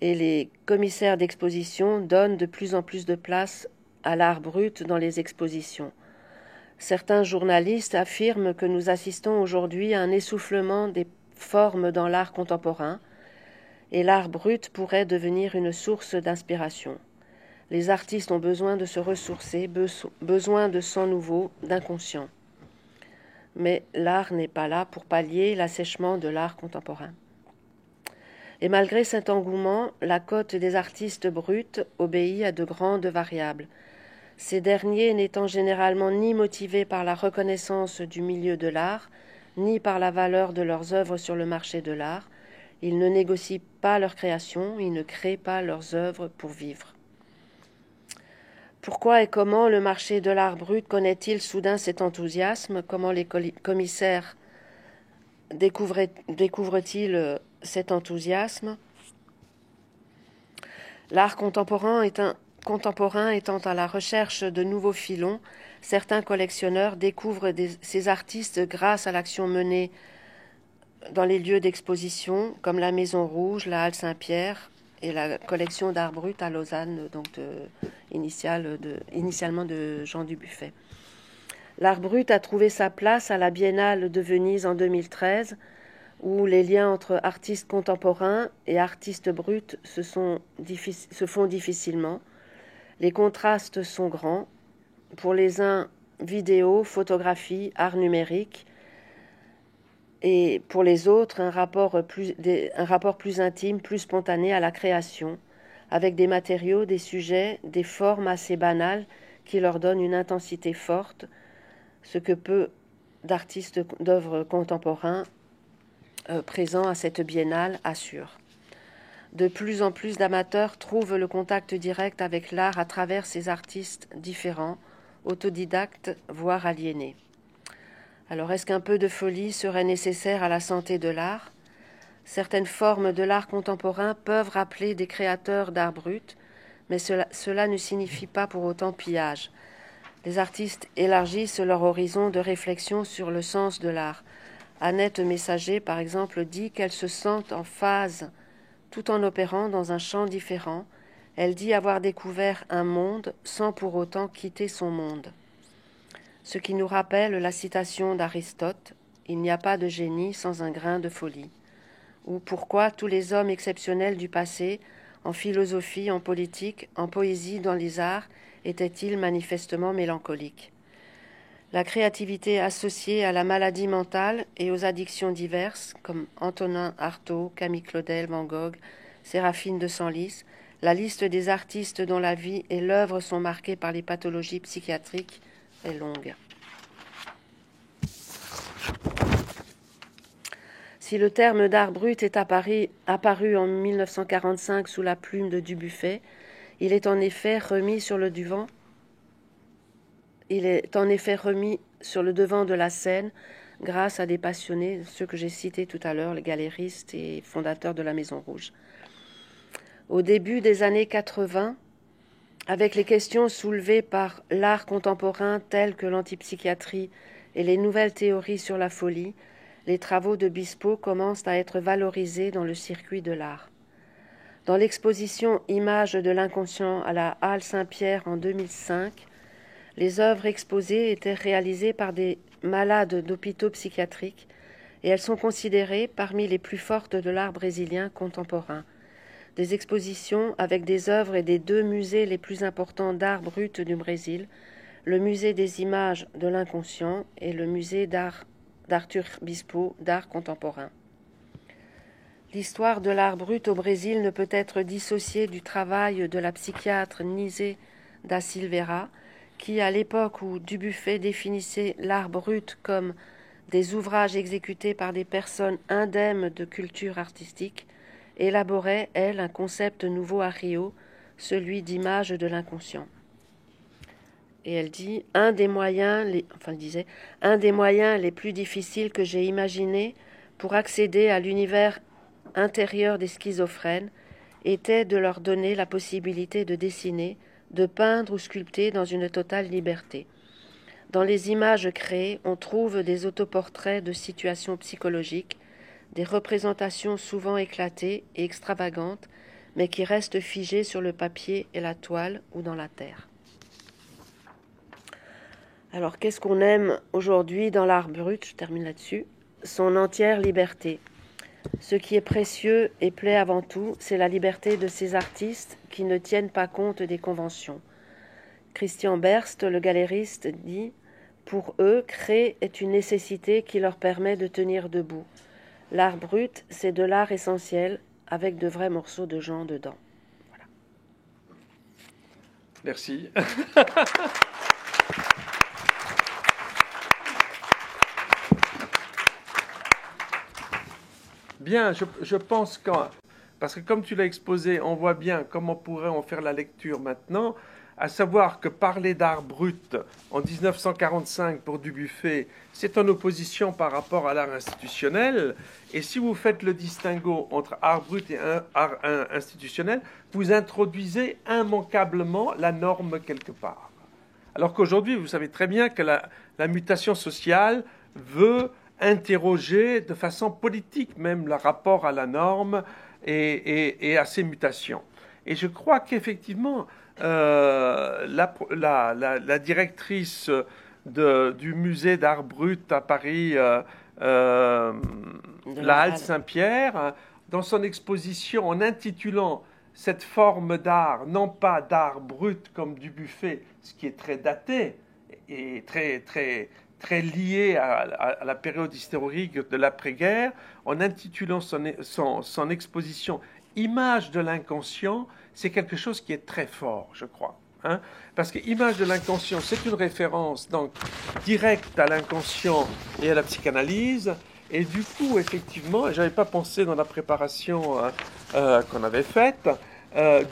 Speaker 3: et les commissaires d'exposition donnent de plus en plus de place à l'art brut dans les expositions. Certains journalistes affirment que nous assistons aujourd'hui à un essoufflement des formes dans l'art contemporain, et l'art brut pourrait devenir une source d'inspiration. Les artistes ont besoin de se ressourcer, besoin de sang nouveau, d'inconscient. Mais l'art n'est pas là pour pallier l'assèchement de l'art contemporain. Et malgré cet engouement, la cote des artistes bruts obéit à de grandes variables. Ces derniers n'étant généralement ni motivés par la reconnaissance du milieu de l'art, ni par la valeur de leurs œuvres sur le marché de l'art, ils ne négocient pas leur création, ils ne créent pas leurs œuvres pour vivre. Pourquoi et comment le marché de l'art brut connaît-il soudain cet enthousiasme ? Comment les commissaires découvrent-ils cet enthousiasme ? L'art contemporain étant à la recherche de nouveaux filons, certains collectionneurs découvrent ces artistes grâce à l'action menée dans les lieux d'exposition, comme la Maison Rouge, la Halle Saint-Pierre et la collection d'art brut à Lausanne, donc initialement de Jean Dubuffet. L'art brut a trouvé sa place à la Biennale de Venise en 2013, où les liens entre artistes contemporains et artistes bruts se font difficilement. Les contrastes sont grands. Pour les uns, vidéo, photographie, art numérique, et pour les autres, un rapport plus intime, plus spontané à la création, avec des matériaux, des sujets, des formes assez banales qui leur donnent une intensité forte, ce que peu d'artistes d'œuvres contemporains présents à cette biennale assurent. De plus en plus d'amateurs trouvent le contact direct avec l'art à travers ces artistes différents, autodidactes, voire aliénés. Alors, est-ce qu'un peu de folie serait nécessaire à la santé de l'art ? Certaines formes de l'art contemporain peuvent rappeler des créateurs d'art brut, mais cela ne signifie pas pour autant pillage. Les artistes élargissent leur horizon de réflexion sur le sens de l'art. Annette Messager, par exemple, dit qu'elle se sent en phase tout en opérant dans un champ différent. Elle dit avoir découvert un monde sans pour autant quitter son monde. Ce qui nous rappelle la citation d'Aristote « Il n'y a pas de génie sans un grain de folie » ou « Pourquoi tous les hommes exceptionnels du passé, en philosophie, en politique, en poésie, dans les arts, étaient-ils manifestement mélancoliques ?» La créativité associée à la maladie mentale et aux addictions diverses, comme Antonin Artaud, Camille Claudel, Van Gogh, Séraphine de Senlis, la liste des artistes dont la vie et l'œuvre sont marquées par les pathologies psychiatriques est longue. Si le terme d'art brut est apparu en 1945 sous la plume de Dubuffet, il est en effet remis sur le devant de la scène grâce à des passionnés, ceux que j'ai cités tout à l'heure, les galéristes et fondateurs de la Maison Rouge. Au début des années 80, avec les questions soulevées par l'art contemporain tel que l'antipsychiatrie et les nouvelles théories sur la folie, les travaux de Bispo commencent à être valorisés dans le circuit de l'art. Dans l'exposition Images de l'inconscient à la Halle Saint-Pierre en 2005, les œuvres exposées étaient réalisées par des malades d'hôpitaux psychiatriques et elles sont considérées parmi les plus fortes de l'art brésilien contemporain. Des expositions avec des œuvres et des 2 musées les plus importants d'art brut du Brésil, le musée des images de l'inconscient et le musée d'Arthur Bispo d'art contemporain. L'histoire de l'art brut au Brésil ne peut être dissociée du travail de la psychiatre Nise da Silveira, qui, à l'époque où Dubuffet définissait l'art brut comme des ouvrages exécutés par des personnes indemnes de culture artistique, élaborait, elle, un concept nouveau à Rio, celui d'image de l'inconscient. Et elle dit « Un des moyens les plus difficiles que j'ai imaginés pour accéder à l'univers intérieur des schizophrènes était de leur donner la possibilité de dessiner, de peindre ou sculpter dans une totale liberté. Dans les images créées, on trouve des autoportraits de situations psychologiques, des représentations souvent éclatées et extravagantes, mais qui restent figées sur le papier et la toile ou dans la terre. » Alors, qu'est-ce qu'on aime aujourd'hui dans l'art brut? Je termine là-dessus. Son entière liberté. Ce qui est précieux et plaît avant tout, c'est la liberté de ces artistes qui ne tiennent pas compte des conventions. Christian Berst, le galériste, dit « Pour eux, créer est une nécessité qui leur permet de tenir debout. L'art brut, c'est de l'art essentiel, avec de vrais morceaux de gens dedans. » Voilà.
Speaker 2: Merci. Bien, je pense que, parce que comme tu l'as exposé, on voit bien comment pourrait en faire la lecture maintenant, à savoir que parler d'art brut en 1945 pour Dubuffet, c'est en opposition par rapport à l'art institutionnel, et si vous faites le distinguo entre art brut et art institutionnel, vous introduisez immanquablement la norme quelque part. Alors qu'aujourd'hui, vous savez très bien que la mutation sociale veut interroger de façon politique même le rapport à la norme et à ces mutations. Et je crois qu'effectivement, la directrice du musée d'art brut à Paris, la Halle Saint-Pierre, dans son exposition, en intitulant cette forme d'art, non pas d'art brut comme Dubuffet, ce qui est très daté et très lié à la période historique de l'après-guerre, en intitulant son exposition « Image de l'inconscient », c'est quelque chose qui est très fort, je crois. Hein, parce que Image de l'inconscient, c'est une référence donc directe à l'inconscient et à la psychanalyse. Et du coup, effectivement, je n'avais pas pensé dans la préparation qu'on avait faite,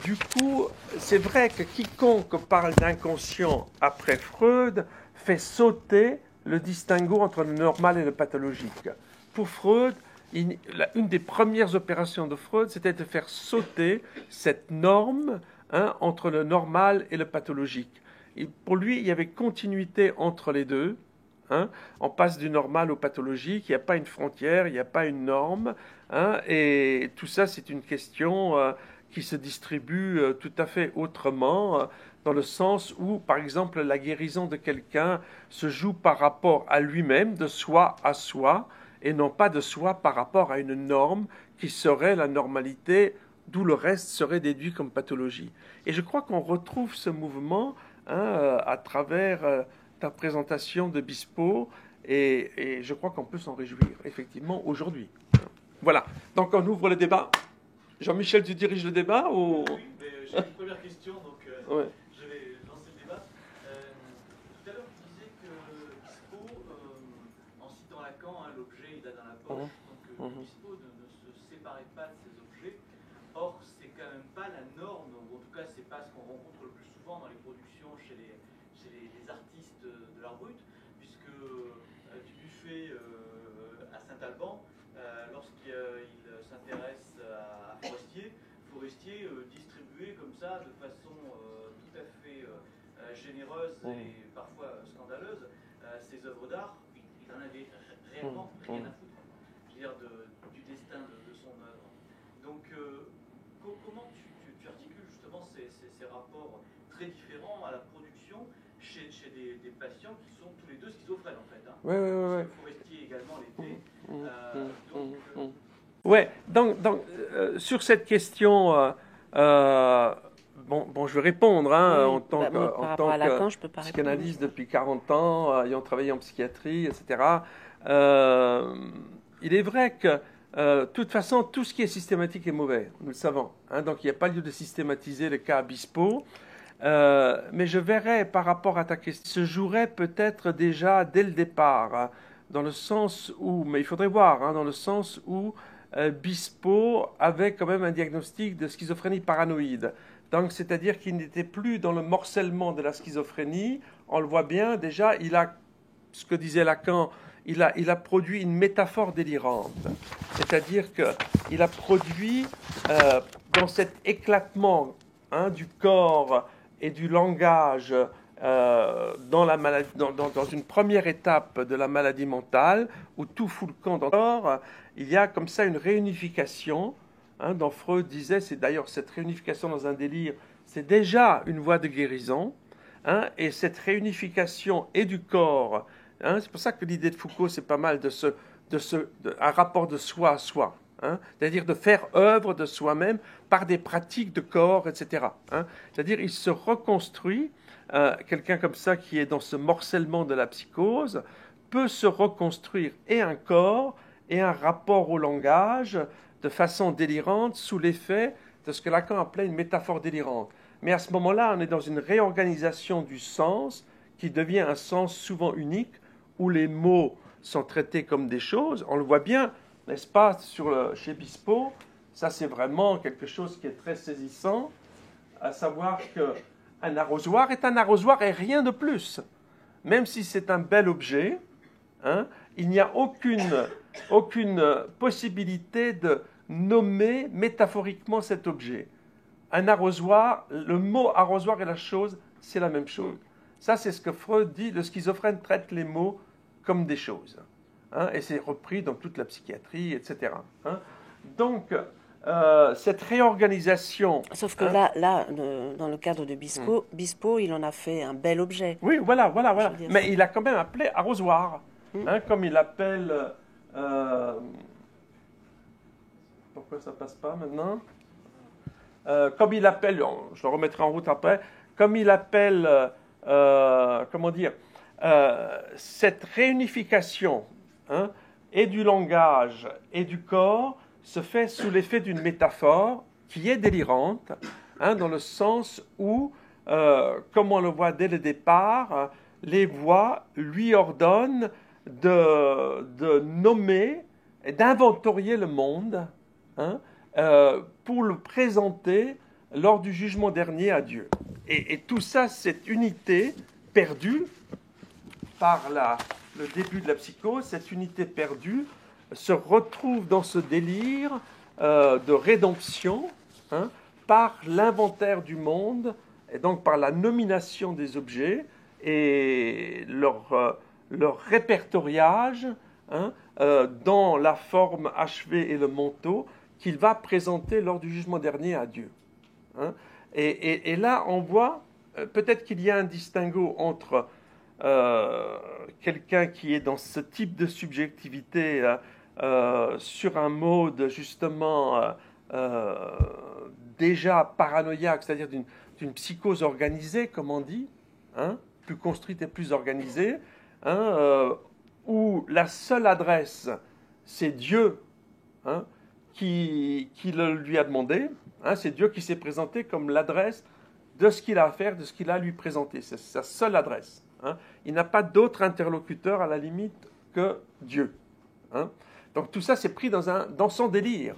Speaker 2: du coup, c'est vrai que quiconque parle d'inconscient après Freud fait sauter le distinguo entre le normal et le pathologique. Pour Freud, une des premières opérations de Freud, c'était de faire sauter cette norme entre le normal et le pathologique. Pour lui, il y avait continuité entre les deux. Hein. On passe du normal au pathologique, il n'y a pas une frontière, il n'y a pas une norme. Hein, et tout ça, c'est une question qui se distribue tout à fait autrement, dans le sens où, par exemple, la guérison de quelqu'un se joue par rapport à lui-même, de soi à soi, et non pas de soi par rapport à une norme qui serait la normalité, d'où le reste serait déduit comme pathologie. Et je crois qu'on retrouve ce mouvement à travers ta présentation de Bispo, et je crois qu'on peut s'en réjouir, effectivement, aujourd'hui. Voilà, donc on ouvre le débat. Jean-Michel, tu diriges le débat ou...
Speaker 1: Oui, mais j'ai une première question, donc
Speaker 2: Ouais.
Speaker 1: je vais lancer le débat. Tout à l'heure, tu disais que Bispo, en citant Lacan, l'objet il a dans la poche, donc Bispo ne se séparait pas de ces objets. Or, c'est quand même pas la norme, ou en tout cas, c'est pas ce qu'on rencontre le plus souvent dans les productions chez les artistes de l'art brut, puisque Dubuffet à Saint-Alban, lorsqu'il s'intéresse à Forestier distribuait comme ça de façon tout à fait généreuse et parfois scandaleuse ses œuvres d'art. Il en avait réellement rien à foutre, je veux dire, du destin de son œuvre. Donc comment tu articules justement ces rapports très différents à la production chez des patients qui sont tous les deux schizophrènes en fait. Hein.
Speaker 2: Oui.
Speaker 1: Forestier également l'était.
Speaker 2: Donc, sur cette question, je vais répondre en tant que psychanalyste depuis 40 ans, ayant travaillé en psychiatrie, etc. Il est vrai que, de toute façon, tout ce qui est systématique est mauvais, nous le savons. Hein, donc, il n'y a pas lieu de systématiser le cas Bispo. Mais je verrais, par rapport à ta question, se jouerait peut-être déjà dès le départ, hein, dans le sens où, mais il faudrait voir, hein, dans le sens où Bispo avait quand même un diagnostic de schizophrénie paranoïde. Donc, c'est-à-dire qu'il n'était plus dans le morcellement de la schizophrénie. On le voit bien, déjà, il a, ce que disait Lacan, il a produit une métaphore délirante. C'est-à-dire qu'il a produit, dans cet éclatement du corps et du langage dans une première étape de la maladie mentale, où tout fout le camp dans le corps, il y a comme ça une réunification, dont Freud disait, c'est d'ailleurs cette réunification dans un délire, c'est déjà une voie de guérison, et cette réunification et du corps, c'est pour ça que l'idée de Foucault, c'est pas mal un rapport de soi à soi, c'est-à-dire de faire œuvre de soi-même par des pratiques de corps, etc. C'est-à-dire il se reconstruit, quelqu'un comme ça qui est dans ce morcellement de la psychose, peut se reconstruire et un corps et un rapport au langage de façon délirante sous l'effet de ce que Lacan appelait une métaphore délirante. Mais à ce moment-là, on est dans une réorganisation du sens qui devient un sens souvent unique où les mots sont traités comme des choses. On le voit bien, n'est-ce pas, chez Bispo, ça c'est vraiment quelque chose qui est très saisissant, à savoir qu'un arrosoir est un arrosoir et rien de plus. Même si c'est un bel objet, il n'y a aucune possibilité de nommer métaphoriquement cet objet. Un arrosoir, le mot arrosoir et la chose, c'est la même chose. Ça, c'est ce que Freud dit, le schizophrène traite les mots comme des choses. Et c'est repris dans toute la psychiatrie, etc. Donc, cette réorganisation...
Speaker 3: Sauf que là, dans le cadre de Bispo, il en a fait un bel objet.
Speaker 2: Oui, voilà. Mais il a quand même appelé arrosoir, comme il appelle... pourquoi ça passe pas maintenant comme il appelle, je le remettrai en route après, comme il appelle, cette réunification et du langage et du corps se fait sous l'effet d'une métaphore qui est délirante, dans le sens où, comme on le voit dès le départ, les voix lui ordonnent de nommer et d'inventorier le monde, pour le présenter lors du jugement dernier à Dieu. Et tout ça, cette unité perdue par le début de la psychose, cette unité perdue se retrouve dans ce délire de rédemption par l'inventaire du monde et donc par la nomination des objets et leur répertoriage, hein, dans la forme achevée et le manteau qu'il va présenter lors du jugement dernier à Dieu. Hein. Et là, on voit, peut-être qu'il y a un distinguo entre quelqu'un qui est dans ce type de subjectivité sur un mode justement déjà paranoïaque, c'est-à-dire d'une psychose organisée, comme on dit, hein, plus construite et plus organisée, hein, où la seule adresse, c'est Dieu, hein, qui le lui a demandé, hein, c'est Dieu qui s'est présenté comme l'adresse de ce qu'il a à faire, de ce qu'il a à lui présenter. C'est sa seule adresse. Hein. Il n'a pas d'autre interlocuteur à la limite que Dieu. Hein. Donc tout ça, c'est pris dans son délire,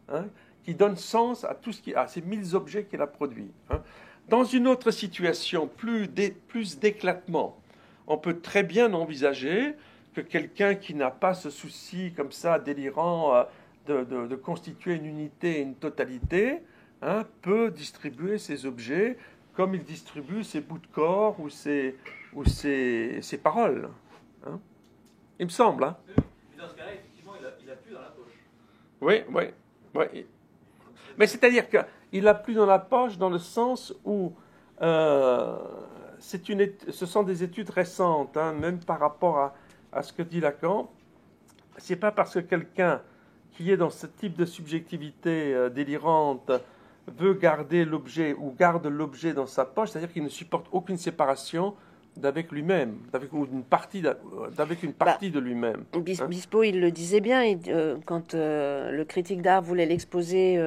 Speaker 2: hein, qui donne sens à tout à ces 1000 objets qu'il a produits. Hein. Dans une autre situation, plus d'éclatement, on peut très bien envisager que quelqu'un qui n'a pas ce souci comme ça délirant de constituer une unité et une totalité, hein, peut distribuer ses objets comme il distribue ses bouts de corps ou ses paroles. Hein. Il me semble. Hein.
Speaker 1: Mais dans ce cas-là, effectivement, il a plus dans la poche.
Speaker 2: Oui, oui, oui. Mais c'est-à-dire qu'il a plus dans la poche dans le sens où ce sont des études récentes, hein, même par rapport à ce que dit Lacan. C'est pas parce que quelqu'un qui est dans ce type de subjectivité délirante veut garder l'objet ou garde l'objet dans sa poche, c'est-à-dire qu'il ne supporte aucune séparation d'avec lui-même, d'avec une partie de lui-même.
Speaker 3: Bispo, il le disait bien, quand le critique d'art voulait l'exposer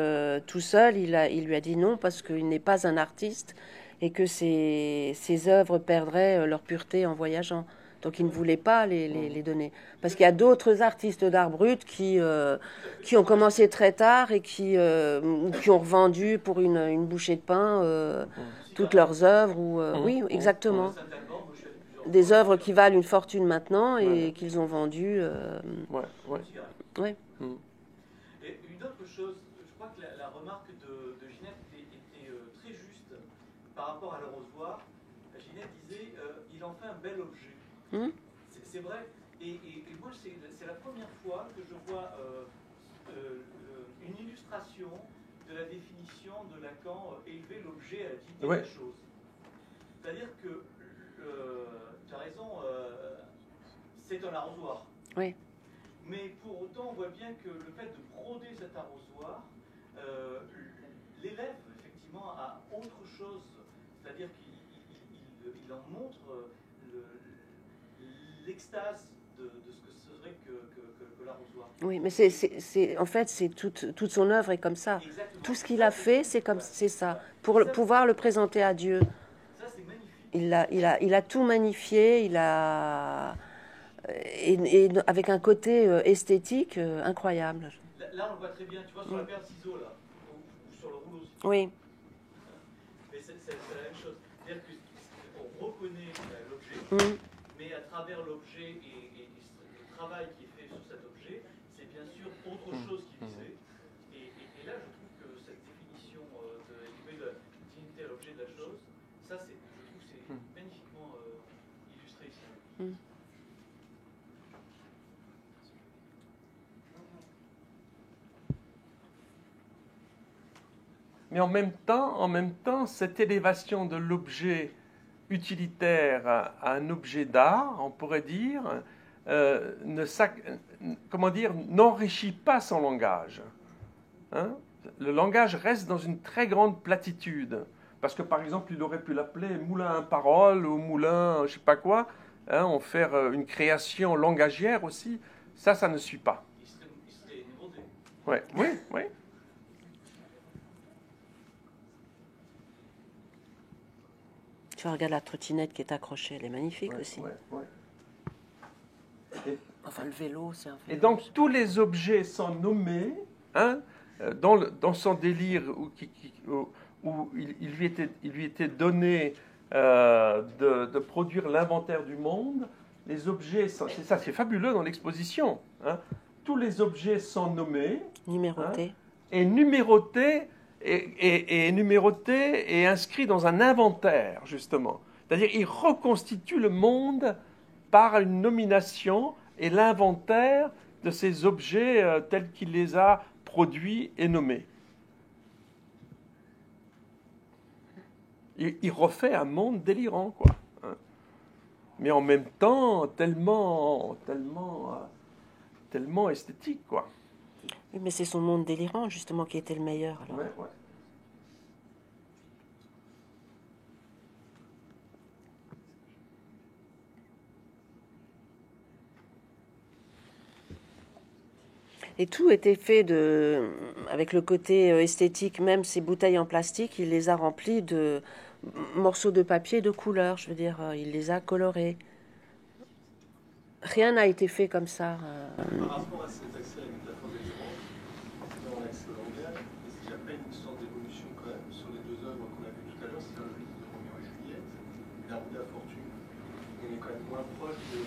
Speaker 3: tout seul, il lui a dit non parce qu'il n'est pas un artiste et que ses œuvres perdraient leur pureté en voyageant. Donc il ne voulait pas les donner. Parce qu'il y a d'autres artistes d'art brut qui ont commencé très tard et qui ont revendu pour une bouchée de pain toutes leurs œuvres. Oui, exactement. Des œuvres qui valent une fortune maintenant et qu'ils ont vendues.
Speaker 2: Ouais.
Speaker 1: Et une autre chose, je crois que la remarque de Ginette était très juste par rapport à l'arrosoir. Ginette disait il en fait un bel objet. C'est vrai. Et moi, c'est la première fois que je vois une illustration de la définition de Lacan élever l'objet à la dignité de la chose. C'est-à-dire que tu as raison, c'est un arrosoir.
Speaker 3: Oui.
Speaker 1: Mais pour autant, on voit bien que le fait de broder cet arrosoir l'élève effectivement à autre chose. C'est-à-dire qu'il en montre l'extase de ce que serait que l'arrosoir.
Speaker 3: Oui, mais en fait, c'est toute son œuvre est comme ça.
Speaker 1: Exactement.
Speaker 3: Tout ce qu'il a fait, c'est ça. Pour pouvoir le présenter à Dieu.
Speaker 1: Ça, c'est magnifique.
Speaker 3: Il a tout magnifié, et avec un côté esthétique incroyable.
Speaker 1: Là, on le voit très bien, tu vois, sur la paire de ciseaux, là, ou sur le rouleau.
Speaker 3: Oui.
Speaker 1: Mais c'est la même chose. C'est-à-dire qu'on reconnaît l'objet, mais à travers l'objet et le travail qui est fait sur cet objet, c'est bien sûr autre chose qui visait. Et là, je trouve que cette définition de la dignité à l'objet de la chose, ça, je trouve que c'est magnifiquement illustré ici.
Speaker 2: Mais en même temps, cette élévation de l'objet utilitaire à un objet d'art, on pourrait dire, n'enrichit pas son langage. Hein? Le langage reste dans une très grande platitude. Parce que, par exemple, il aurait pu l'appeler moulin à parole ou moulin, je ne sais pas quoi, hein, en faire une création langagière aussi. Ça ne suit pas.
Speaker 1: Il serait nouveauté.
Speaker 2: Ouais, oui.
Speaker 3: Tu regardes la trottinette qui est accrochée, elle est magnifique aussi. Enfin, le vélo, c'est un vélo.
Speaker 2: Et donc, tous les objets sont nommés, hein, dans son délire où il lui était donné de produire l'inventaire du monde. Les objets, c'est fabuleux dans l'exposition. Hein. Tous les objets sont nommés.
Speaker 3: Numérotés.
Speaker 2: Hein, et numérotés est numéroté et inscrit dans un inventaire, justement. C'est-à-dire il reconstitue le monde par une nomination et l'inventaire de ces objets tels qu'il les a produits et nommés. Il refait un monde délirant, quoi. Mais en même temps, tellement esthétique, quoi.
Speaker 3: Oui, mais c'est son monde délirant, justement, qui était le meilleur, alors.
Speaker 2: Ouais, ouais.
Speaker 3: Et tout était fait avec le côté esthétique, même ces bouteilles en plastique, il les a remplies de morceaux de papier de couleur, je veux dire, il les a colorés. Rien n'a été fait comme ça.
Speaker 4: Par rapport à cet accès à la métaphore des grands, dans l'accès au langage, est-ce qu'il n'y a pas une sorte d'évolution quand même sur les deux œuvres qu'on a vues tout à l'heure, c'est-à-dire le livre de Roméo et Juliette et la roue de la fortune? On est quand même moins proche du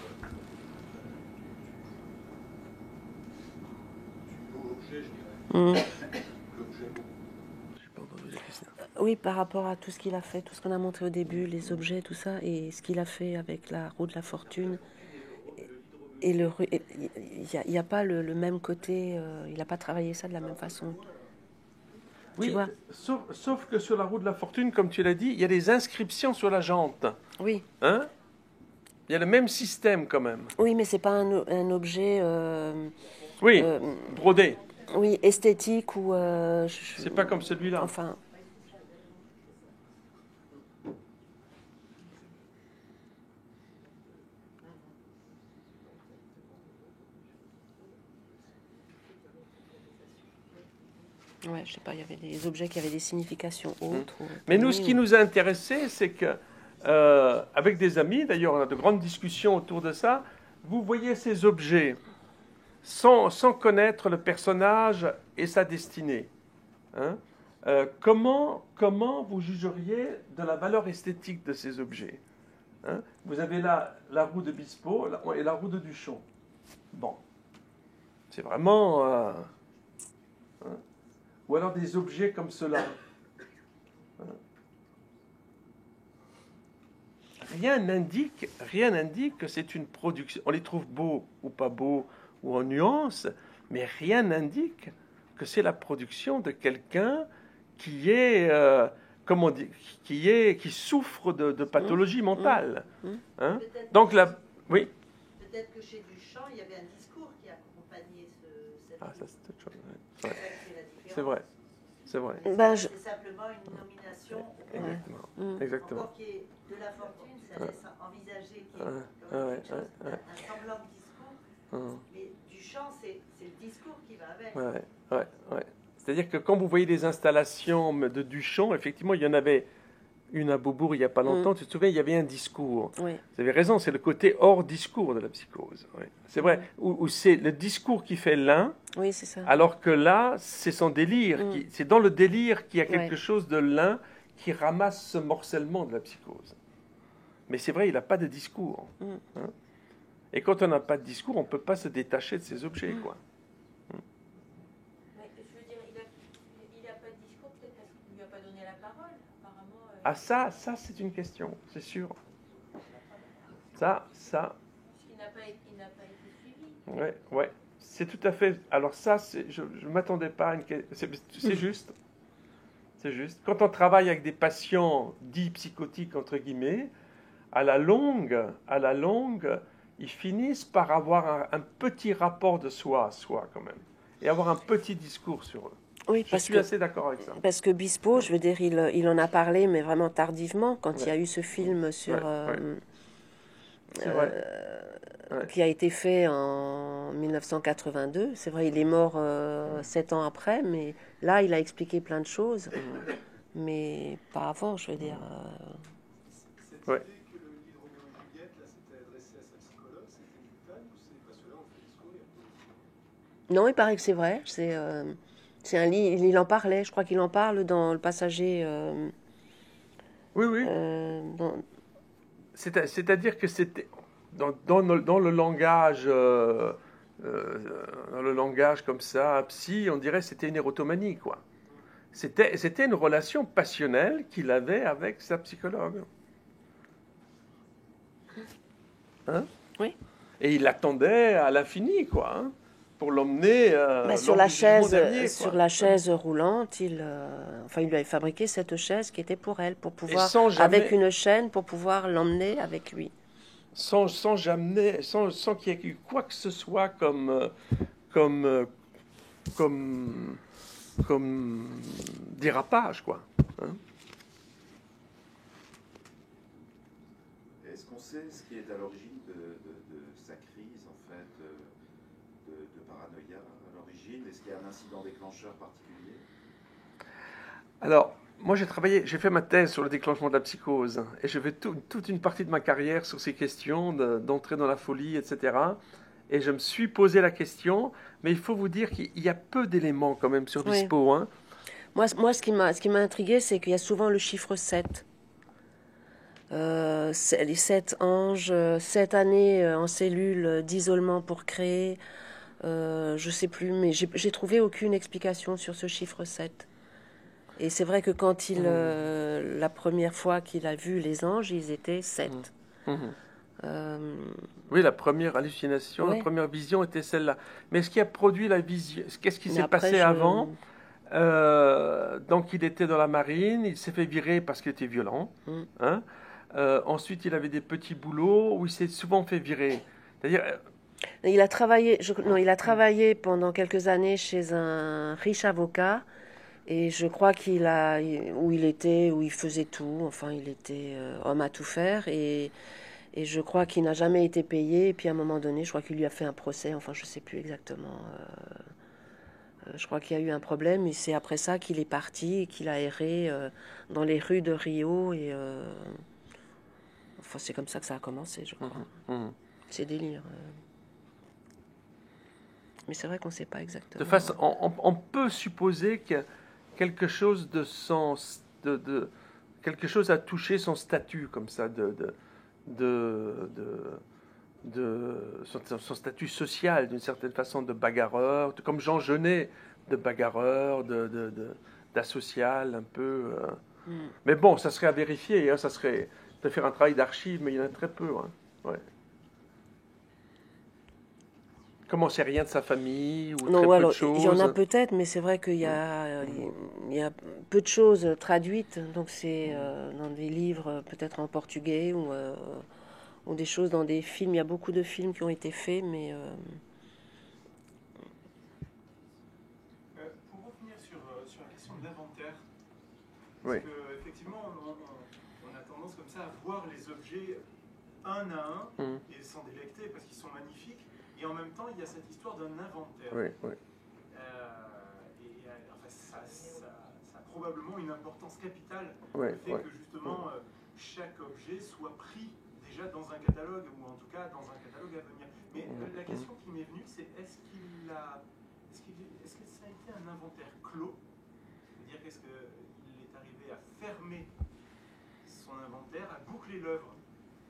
Speaker 4: l'objet, je dirais. L'objet.
Speaker 3: Oui, par rapport à tout ce qu'il a fait, tout ce qu'on a montré au début, les objets, tout ça, et ce qu'il a fait avec la roue de la fortune. Et il n'y a pas le même côté, il n'a pas travaillé ça de la même façon.
Speaker 2: Oui,
Speaker 3: Tu vois?
Speaker 2: sauf que sur la roue de la fortune, comme tu l'as dit, il y a des inscriptions sur la jante.
Speaker 3: Oui.
Speaker 2: Hein? Il y a le même système quand même.
Speaker 3: Oui, mais c'est pas un objet.
Speaker 2: Oui, brodé.
Speaker 3: Oui, esthétique ou.
Speaker 2: C'est pas comme celui-là.
Speaker 3: Enfin. Ouais, je sais pas, il y avait des objets qui avaient des significations autres.
Speaker 2: Mais nous, ce qui nous a intéressé, c'est que, avec des amis, d'ailleurs, on a de grandes discussions autour de ça, vous voyez ces objets sans connaître le personnage et sa destinée. Hein? Comment vous jugeriez de la valeur esthétique de ces objets? Hein? Vous avez là la roue de Bispo et la roue de Duchon. Bon, c'est vraiment... hein? Ou alors des objets comme cela. Hein? Rien n'indique que c'est une production. On les trouve beaux ou pas beaux ou en nuances, mais rien n'indique que c'est la production de quelqu'un qui est, comment dire, qui souffre de pathologie mentale. Hein? Donc là, oui.
Speaker 5: Peut-être que chez Duchamp, il y avait un discours qui accompagnait cette.
Speaker 2: Ah, ça c'est autre chose. Ouais.
Speaker 5: C'est
Speaker 2: C'est vrai, c'est vrai.
Speaker 5: C'est simplement une nomination.
Speaker 2: Exactement. Exactement.
Speaker 5: Encore qu'il y ait de la fortune, ça laisse envisager qu'il y ait un semblant de discours. Mais Duchamp, c'est le discours qui va avec.
Speaker 2: Ouais. C'est-à-dire que quand vous voyez des installations de Duchamp, effectivement, il y en avait une à Beaubourg il n'y a pas longtemps. Tu te souviens, il y avait un discours.
Speaker 3: Oui.
Speaker 2: Vous avez raison, c'est le côté hors discours de la psychose. Oui. C'est vrai, où c'est le discours qui fait l'un,
Speaker 3: Oui, c'est ça.
Speaker 2: alors que là, c'est son délire. C'est dans le délire qu'il y a quelque
Speaker 3: Ouais.
Speaker 2: chose de l'un qui ramasse ce morcellement de la psychose. Mais c'est vrai, il n'a pas de discours. Hein? Et quand on n'a pas de discours, on ne peut pas se détacher de ces objets, quoi.
Speaker 6: Mais je veux dire, il n'a pas de discours, peut-être parce qu'il ne lui a pas donné la parole. Apparemment.
Speaker 2: Ah ça c'est une question, c'est sûr. Ça.
Speaker 6: Il n'a pas été suivi.
Speaker 2: Ouais. C'est tout à fait. Alors ça, je ne m'attendais pas à une question. C'est juste. C'est juste. Quand on travaille avec des patients dits psychotiques, entre guillemets, à la longue, ils finissent par avoir un petit rapport de soi à soi, quand même. Et avoir un petit discours sur eux.
Speaker 3: Oui,
Speaker 2: Je suis assez d'accord avec ça.
Speaker 3: Parce que Bispo, je veux dire, il en a parlé, mais vraiment tardivement, quand il y a eu ce film sur,
Speaker 2: C'est vrai.
Speaker 3: qui a été fait en 1982. C'est vrai, il est mort 7 ans après, mais là, il a expliqué plein de choses, mais pas avant, je veux dire.
Speaker 4: Cette
Speaker 2: Ouais.
Speaker 4: idée que le livre Roméo et Juliette, là, c'était adressé à sa psychologue, c'était une boutade ou c'est parce que là, on fait des discours, il y a pas de...
Speaker 3: Non, il paraît que c'est vrai. C'est un livre, il en parlait, je crois qu'il en parle dans Le Passager.
Speaker 2: Oui. C'est-à-dire que c'était dans le langage, dans le langage comme ça, psy, on dirait que c'était une érotomanie, quoi. C'était une relation passionnelle qu'il avait avec sa psychologue. Hein?
Speaker 3: Oui.
Speaker 2: Et il l'attendait à l'infini, quoi, hein, pour l'emmener
Speaker 3: sur
Speaker 2: lors
Speaker 3: la
Speaker 2: du jugement
Speaker 3: chaise,
Speaker 2: dernier, quoi.
Speaker 3: sur la chaise roulante, il lui avait fabriqué cette chaise qui était pour elle, pour pouvoir, avec une chaîne, pour pouvoir l'emmener avec lui.
Speaker 2: Sans qu'il y ait eu quoi que ce soit comme dérapage, quoi. Hein?
Speaker 7: Est-ce qu'on sait ce qui est à l'origine de sa crise, en fait, de paranoïa à l'origine? Est-ce qu'il y a un incident déclencheur particulier?
Speaker 2: Alors, moi j'ai fait ma thèse sur le déclenchement de la psychose, et je fais toute une partie de ma carrière sur ces questions d'entrer dans la folie, etc. Et je me suis posé la question, mais il faut vous dire qu'il y a peu d'éléments quand même sur Bispo. Hein.
Speaker 3: Moi, ce qui m'a intrigué, c'est qu'il y a souvent le chiffre 7. Les 7 anges, 7 années en cellule d'isolement pour créer. Je sais plus, mais j'ai trouvé aucune explication sur ce chiffre 7. Et c'est vrai que quand la première fois qu'il a vu les anges, ils étaient 7.
Speaker 2: Oui, la première hallucination, la première vision était celle-là. Mais ce qui a produit la vision, qu'est-ce qui s'est passé avant? Donc il était dans la marine, il s'est fait virer parce qu'il était violent. Hein? Ensuite, il avait des petits boulots où il s'est souvent fait virer. C'est-à-dire,
Speaker 3: il a travaillé pendant quelques années chez un riche avocat. Et je crois où il faisait tout. Enfin, il était homme à tout faire. Et je crois qu'il n'a jamais été payé. Et puis à un moment donné, je crois qu'il lui a fait un procès. Enfin, je ne sais plus exactement. Je crois qu'il y a eu un problème. Et c'est après ça qu'il est parti et qu'il a erré dans les rues de Rio. Et enfin, c'est comme ça que ça a commencé, je crois. C'est délire. Mais c'est vrai qu'on ne sait pas exactement.
Speaker 2: De façon, on peut supposer que quelque chose quelque chose a touché son statut comme ça son statut social d'une certaine façon de bagarreur, comme Jean Genet, de bagarreur, d'asocial un peu. Mais bon, ça serait à vérifier, hein, ça serait de faire un travail d'archive, mais il y en a très peu. Hein. Ouais. Comme on ne sait rien de sa famille ou
Speaker 3: non,
Speaker 2: très
Speaker 3: alors,
Speaker 2: peu de choses.
Speaker 3: Il y en a peut-être, mais c'est vrai qu'il y a peu de choses traduites. Donc c'est dans des livres peut-être en portugais ou des choses dans des films. Il y a beaucoup de films qui ont été faits, mais...
Speaker 4: Pour revenir sur la question de l'inventaire,
Speaker 2: Oui.
Speaker 4: parce qu'effectivement, on a tendance comme ça à voir les objets un à un et s'en délecter parce qu'ils sont magnifiques. Et en même temps, il y a cette histoire d'un inventaire.
Speaker 2: Oui, oui.
Speaker 4: Ça a probablement une importance capitale.
Speaker 2: Oui,
Speaker 4: le fait que justement, chaque objet soit pris déjà dans un catalogue, ou en tout cas dans un catalogue à venir. Mais la question qui m'est venue, c'est est-ce que ça a été un inventaire clos? C'est-à-dire, est-ce qu'il est arrivé à fermer son inventaire, à boucler l'œuvre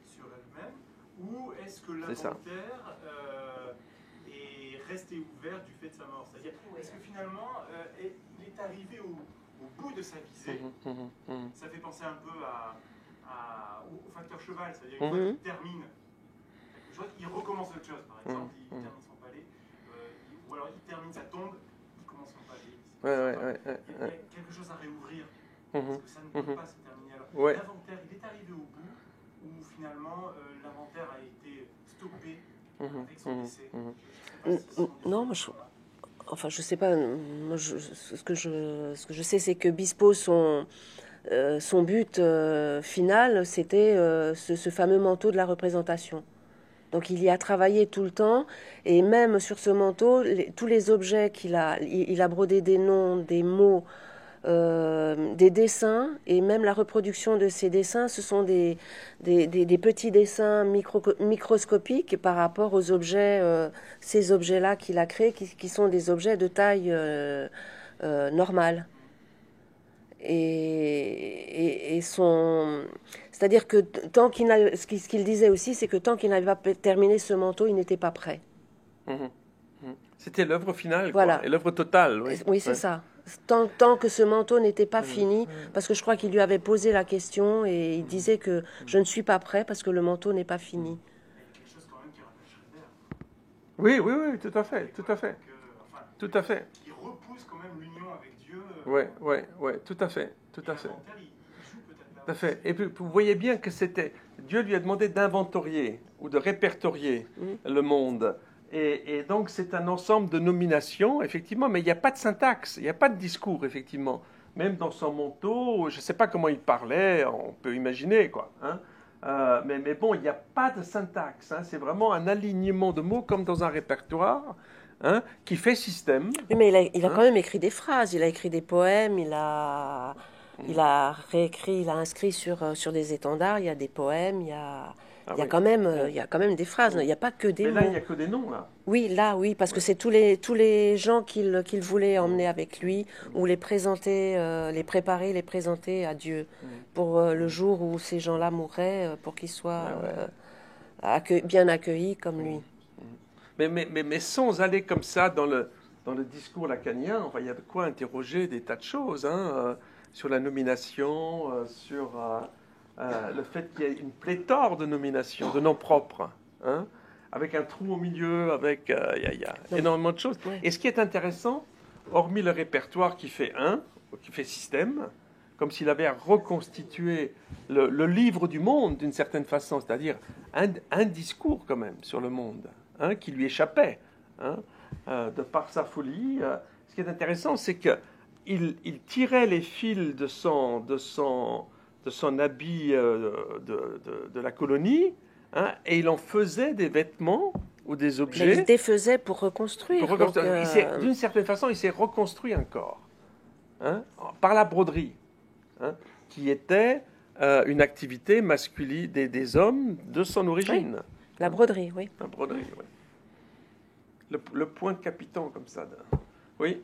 Speaker 4: sur elle-même? Ou est-ce que l'inventaire est resté ouvert du fait de sa mort? C'est-à-dire, est-ce que finalement, il est arrivé au bout de sa visée? Ça fait penser un peu au facteur cheval, c'est-à-dire une fois qu'il termine quelque chose, il recommence autre chose. Par exemple, il termine son palais, ou alors il termine sa tombe, il commence son palais. Il y a quelque chose à réouvrir, parce que ça ne peut pas se terminer. Alors, l'inventaire, il est arrivé au bout, où finalement l'inventaire a été stoppé avec son décès.
Speaker 3: Non, moi je sais pas. Moi, ce que je sais, c'est que Bispo, son but final, c'était ce fameux manteau de la représentation. Donc il y a travaillé tout le temps, et même sur ce manteau, tous les objets il a brodé des noms, des mots, des dessins, et même la reproduction de ces dessins, ce sont des petits dessins microscopiques par rapport aux objets, ces objets-là qu'il a créés, qui sont des objets de taille normale. C'est-à-dire que tant qu'il n'a, ce qu'il disait aussi, c'est que tant qu'il n'avait pas terminé ce manteau, il n'était pas prêt.
Speaker 2: C'était l'œuvre finale,
Speaker 3: voilà.
Speaker 2: Quoi, et l'œuvre totale. Oui,
Speaker 3: oui c'est ça. tant que ce manteau n'était pas fini, parce que je crois qu'il lui avait posé la question et il disait que je ne suis pas prêt parce que le manteau n'est pas fini.
Speaker 8: Quelque chose quand même qui rappelle Schreiber.
Speaker 2: Oui, oui, oui, tout à fait, tout à fait,
Speaker 8: Enfin,
Speaker 2: tout à fait.
Speaker 8: il repousse quand même l'union avec Dieu.
Speaker 2: Oui, oui, oui, tout à fait, tout à fait.
Speaker 8: Il joue peut-être là.
Speaker 2: Tout à fait. Et puis, vous voyez bien que c'était... Dieu lui a demandé d'inventorier ou de répertorier le monde. Et donc, c'est un ensemble de nominations, effectivement, mais il n'y a pas de syntaxe, il n'y a pas de discours, effectivement. Même dans son manteau, je ne sais pas comment il parlait, on peut imaginer, quoi. Hein. Mais bon, il n'y a pas de syntaxe. Hein. C'est vraiment un alignement de mots, comme dans un répertoire, hein, qui fait système.
Speaker 3: Oui, mais il a quand même écrit des phrases, il a écrit des poèmes, il a réécrit, il a inscrit sur des étendards, il y a des poèmes, il y a quand même des phrases, il n'y a pas que des
Speaker 2: mais
Speaker 3: mots.
Speaker 2: là, il n'y a que des noms, là.
Speaker 3: Oui, là, oui, parce que c'est tous les gens qu'il voulait emmener avec lui, ou les présenter, les préparer, les présenter à Dieu, pour le jour où ces gens-là mourraient, pour qu'ils soient bien accueillis comme lui.
Speaker 2: Mais sans aller comme ça dans le discours lacanien, enfin, il y a de quoi interroger des tas de choses, hein, sur la nomination, sur le fait qu'il y ait une pléthore de nominations, de noms propres, hein, avec un trou au milieu, avec il y a énormément de choses.
Speaker 3: Ouais.
Speaker 2: Et ce qui est intéressant, hormis le répertoire qui fait système, comme s'il avait reconstitué le livre du monde d'une certaine façon, c'est-à-dire un discours quand même sur le monde, hein, qui lui échappait, hein, de par sa folie. Ce qui est intéressant, c'est qu'il tirait les fils de son habit de la colonie, hein, et il en faisait des vêtements ou des objets.
Speaker 3: Mais il défaisait pour reconstruire.
Speaker 2: D'une certaine façon, il s'est reconstruit un corps, hein, par la broderie, hein, qui était une activité masculine des hommes de son origine.
Speaker 3: Oui. La broderie, oui.
Speaker 2: La broderie, oui. Le point capitant comme ça. Oui.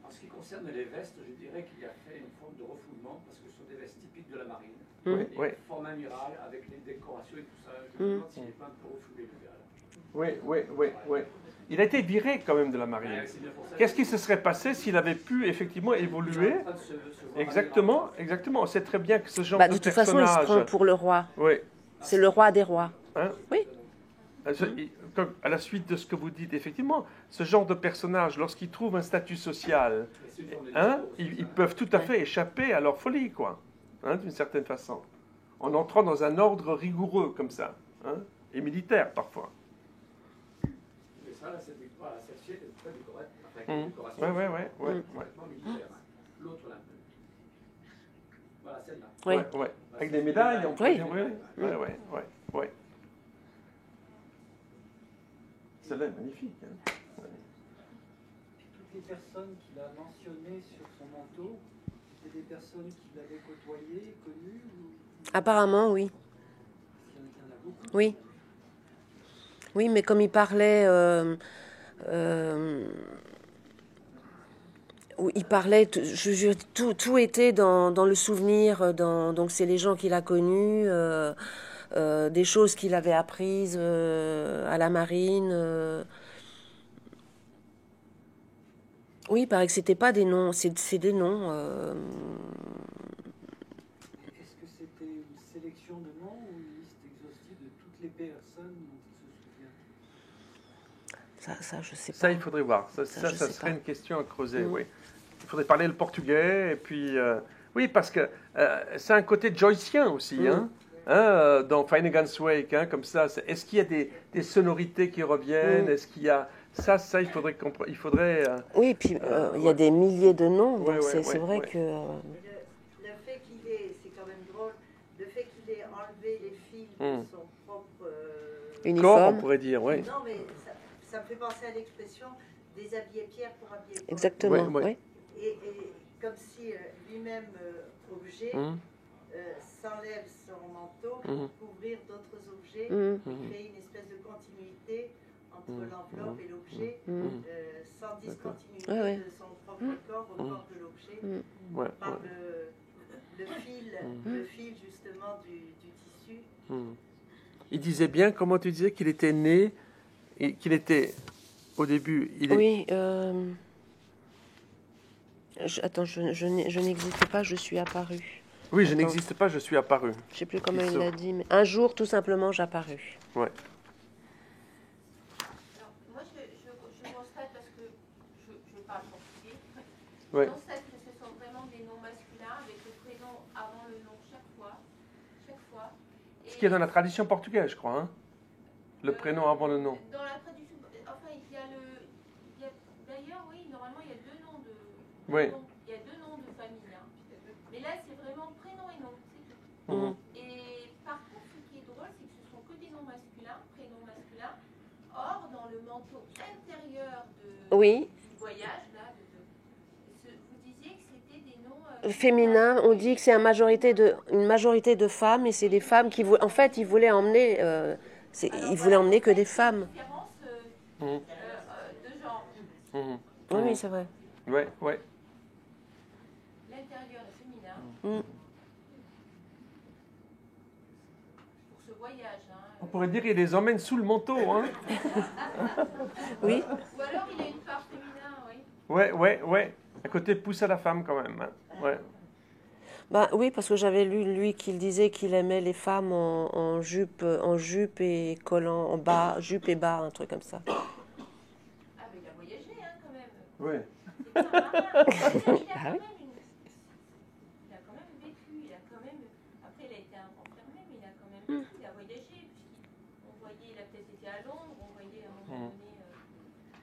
Speaker 9: En ce qui concerne les vestes, je dirais qu'il y a fait une forme de refoulement parce que ce sont des vestes typiques de la marine.
Speaker 2: Oui, oui.
Speaker 9: Forme amirale avec les décorations et tout ça. Je me demande s'il n'est pas un peu refoulé le gars.
Speaker 2: Oui. Il a été viré quand même de la marine. Qu'est-ce qui se serait passé s'il avait pu effectivement évoluer? Exactement. On sait très bien que ce genre de
Speaker 3: toute façon, il se prend pour le roi.
Speaker 2: Oui.
Speaker 3: C'est le roi des rois.
Speaker 2: Hein?
Speaker 3: Oui.
Speaker 2: À la suite de ce que vous dites, effectivement, ce genre de personnage, lorsqu'ils trouvent un statut social, hein, ils peuvent tout à fait échapper à leur folie, quoi, hein, d'une certaine façon, en entrant dans un ordre rigoureux comme ça, hein, et militaire parfois.
Speaker 9: Mais ça, là, cette victoire, cette chienne est très décorée.
Speaker 2: Oui.
Speaker 9: Militaire. L'autre, là. Voilà, celle-là.
Speaker 3: Oui.
Speaker 2: Avec des médailles, on peut dire, oui. Celle-là est magnifique. Hein.
Speaker 10: Toutes les personnes qu'il a mentionnées sur son manteau, c'était des personnes qu'il avait côtoyées, connues
Speaker 3: Apparemment, oui.
Speaker 10: Il y en a beaucoup.
Speaker 3: Oui. Oui, mais comme il parlait... il parlait, tout était dans le souvenir, donc c'est les gens qu'il a connus, des choses qu'il avait apprises à la marine. Oui, il paraît que c'était pas des noms, c'est des noms.
Speaker 10: Est-ce que c'était une sélection de noms ou une liste exhaustive de toutes les personnes dont il se souvient?
Speaker 3: Ça, je sais pas.
Speaker 2: Ça, il faudrait voir. Ça serait une question à creuser, oui. Il faudrait parler le portugais, et puis... oui, parce que c'est un côté joycien aussi, hein, dans Finnegan's Wake, hein, comme ça. Est-ce qu'il y a des sonorités qui reviennent? Est-ce qu'il y a... Ça, il faudrait...
Speaker 3: oui, et puis il y a des milliers de noms, donc c'est vrai que...
Speaker 5: Le fait qu'il ait, c'est quand même drôle, le fait qu'il ait enlevé les fils de son propre...
Speaker 3: uniforme.
Speaker 2: Corps, on pourrait dire, oui.
Speaker 5: Non, mais ça me fait penser à l'expression déshabiller Pierre pour habiller Paul.
Speaker 3: Exactement, oui.
Speaker 5: Et comme si lui-même, objet, s'enlève son manteau pour couvrir d'autres objets, et créer une espèce de continuité entre l'enveloppe et l'objet, sans discontinuité de son propre corps au corps de l'objet, par le fil justement du tissu.
Speaker 2: Il disait bien, comment tu disais, qu'il était né, et qu'il était, au début...
Speaker 3: Oui, Attends, je n'existe pas, je suis apparu.
Speaker 2: Oui, je n'existe pas, je suis apparu.
Speaker 3: Je ne sais plus comment il l'a dit, mais un jour, tout simplement, j'apparus.
Speaker 2: Ouais.
Speaker 6: Alors, moi, je constate, parce que je parle portugais,
Speaker 2: Ouais.
Speaker 6: je constate que ce sont vraiment des noms masculins avec le prénom avant le nom chaque fois.
Speaker 2: Ce qui est dans la tradition portugaise, je crois, hein. Le prénom avant le nom.
Speaker 6: Dans la traduction, enfin, il y a d'ailleurs, oui, normalement, il y a deux noms de.
Speaker 2: Oui.
Speaker 6: Il y a deux noms de famille. Hein. Mais là, c'est vraiment prénom et nom, c'est tout.
Speaker 2: Mhm.
Speaker 6: Et par contre, ce qui est drôle, c'est que ce sont que des noms masculins, prénoms masculins. Or, dans le manteau intérieur
Speaker 3: Oui.
Speaker 6: du voyage, là, vous disiez que c'était des noms.
Speaker 3: Féminin, on dit que c'est une majorité de femmes, et c'est des femmes qui voulaient. En fait, ils voulaient emmener. Ils voulaient emmener que des femmes.
Speaker 6: De genre.
Speaker 2: Mhm.
Speaker 3: Oui, c'est vrai.
Speaker 2: Ouais, ouais.
Speaker 6: L'intérieur est féminin.
Speaker 3: Mm.
Speaker 6: Pour ce voyage. Hein,
Speaker 2: On pourrait dire qu'il les emmène sous le manteau, hein.
Speaker 3: Oui.
Speaker 6: Ou alors il y a une part féminin, oui.
Speaker 2: Ouais, ouais, ouais. À côté pousse à la femme quand même. Hein. Ouais.
Speaker 3: Bah, oui, parce que j'avais lu, lui, qu'il disait qu'il aimait les femmes en jupe et collant en bas, jupe et bas, un truc comme ça.
Speaker 6: Ah, mais il a voyagé, hein, quand même.
Speaker 2: Oui.
Speaker 6: C'est pas un marin.
Speaker 3: Ah oui.
Speaker 6: Il a quand même vécu, après il a été enfermé, mais il a quand même vécu, il a voyagé, puisqu'on voyait, il a peut-être été à Londres, on voyait à un moment donné,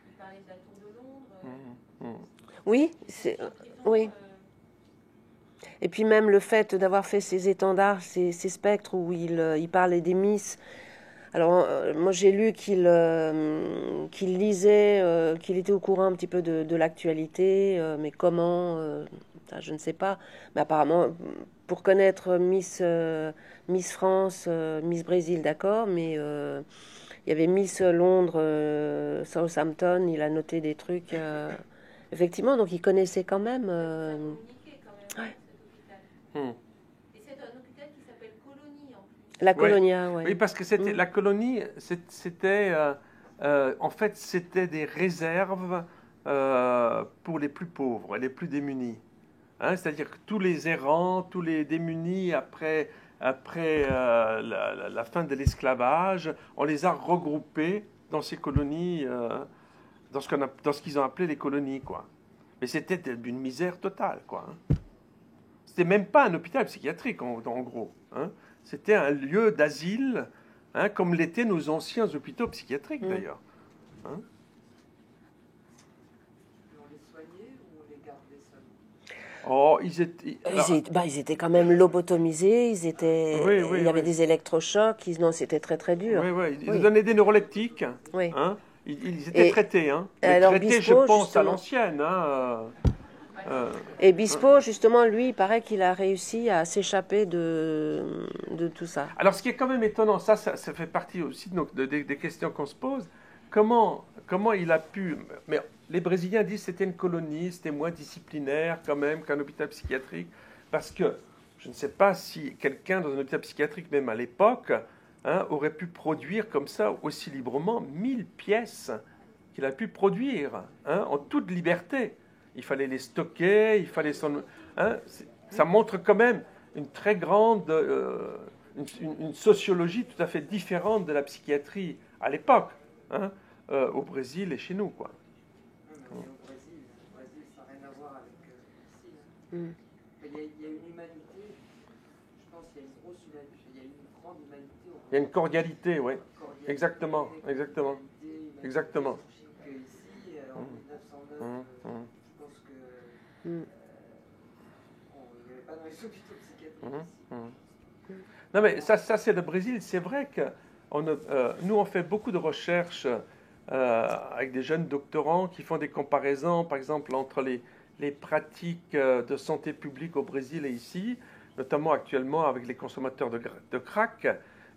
Speaker 6: il parlait de la tour de Londres.
Speaker 3: Oui, oui. Et puis même le fait d'avoir fait ces étendards, ces spectres où il parlait des Miss. Alors moi j'ai lu qu'il lisait, qu'il était au courant un petit peu de l'actualité, mais comment, ça, je ne sais pas. Mais apparemment, pour connaître Miss France, Miss Brésil, d'accord, mais il y avait Miss Londres, Southampton, il a noté des trucs. Effectivement, donc il connaissait quand même. Ouais.
Speaker 6: Et c'est un hôpital qui s'appelle Colonie en plus.
Speaker 3: La Colonia, oui.
Speaker 2: Oui, parce que c'était la colonie, c'était en fait c'était des réserves pour les plus pauvres, les plus démunis. Hein, c'est-à-dire que tous les errants, tous les démunis après la fin de l'esclavage, on les a regroupés dans ces colonies, dans ce qu'ils ont appelé les colonies, quoi. Mais c'était d'une misère totale, quoi. Hein. C'était même pas un hôpital psychiatrique, en gros. Hein. C'était un lieu d'asile, hein, comme l'étaient nos anciens hôpitaux psychiatriques, d'ailleurs. Hein.
Speaker 10: On les soignait ou on les gardait seuls?
Speaker 2: Oh,
Speaker 3: ils étaient quand même lobotomisés, il y avait des électrochocs, non, c'était très très dur.
Speaker 2: Oui. Ils donnaient des neuroleptiques.
Speaker 3: Oui.
Speaker 2: Hein. Ils étaient traités. Hein.
Speaker 3: Alors,
Speaker 2: traités,
Speaker 3: Bispo,
Speaker 2: je pense,
Speaker 3: justement.
Speaker 2: à l'ancienne. Hein.
Speaker 3: Et Bispo, justement, lui, il paraît qu'il a réussi à s'échapper de tout ça.
Speaker 2: Alors, ce qui est quand même étonnant, ça fait partie aussi des questions qu'on se pose. Comment il a pu... Mais les Brésiliens disent que c'était une colonie, c'était moins disciplinaire quand même qu'un hôpital psychiatrique. Parce que je ne sais pas si quelqu'un dans un hôpital psychiatrique, même à l'époque, hein, aurait pu produire comme ça, aussi librement, 1000 pièces qu'il a pu produire, hein, en toute liberté. Il fallait les stocker, il fallait ça montre quand même une très grande... une sociologie tout à fait différente de la psychiatrie à l'époque, hein, au Brésil et chez nous, quoi.
Speaker 10: Au Brésil, ça n'a rien à voir avec ici. Il y a une humanité, je pense qu'il y a une grosse humanité, il y a une grande humanité.
Speaker 2: Il y a une cordialité, oui. Exactement.
Speaker 10: Que ici, en 1909, je pense que il n'y avait pas dans les hôpitaux psychiatriques.
Speaker 2: Non, mais ça c'est le Brésil. C'est vrai que nous, on fait beaucoup de recherches avec des jeunes doctorants qui font des comparaisons, par exemple, entre les pratiques de santé publique au Brésil et ici, notamment actuellement avec les consommateurs de crack.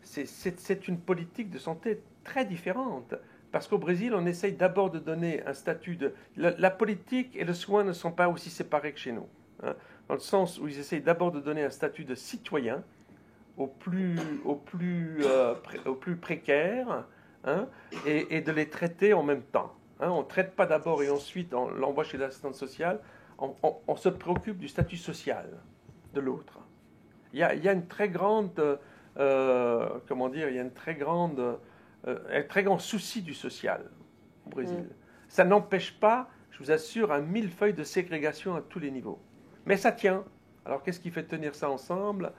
Speaker 2: C'est une politique de santé très différente. Parce qu'au Brésil, on essaye d'abord de donner un statut de... La politique et le soin ne sont pas aussi séparés que chez nous. Hein, dans le sens où ils essayent d'abord de donner un statut de citoyen aux plus précaires, hein, et de les traiter en même temps. Hein, on ne traite pas d'abord et ensuite on l'envoie chez l'assistante sociale. on se préoccupe du statut social de l'autre. Il y a une très grande, comment dire, il y a un très grand souci du social au Brésil. Ça n'empêche pas, je vous assure, un millefeuille de ségrégation à tous les niveaux. Mais ça tient. Alors qu'est-ce qui fait tenir ça ensemble?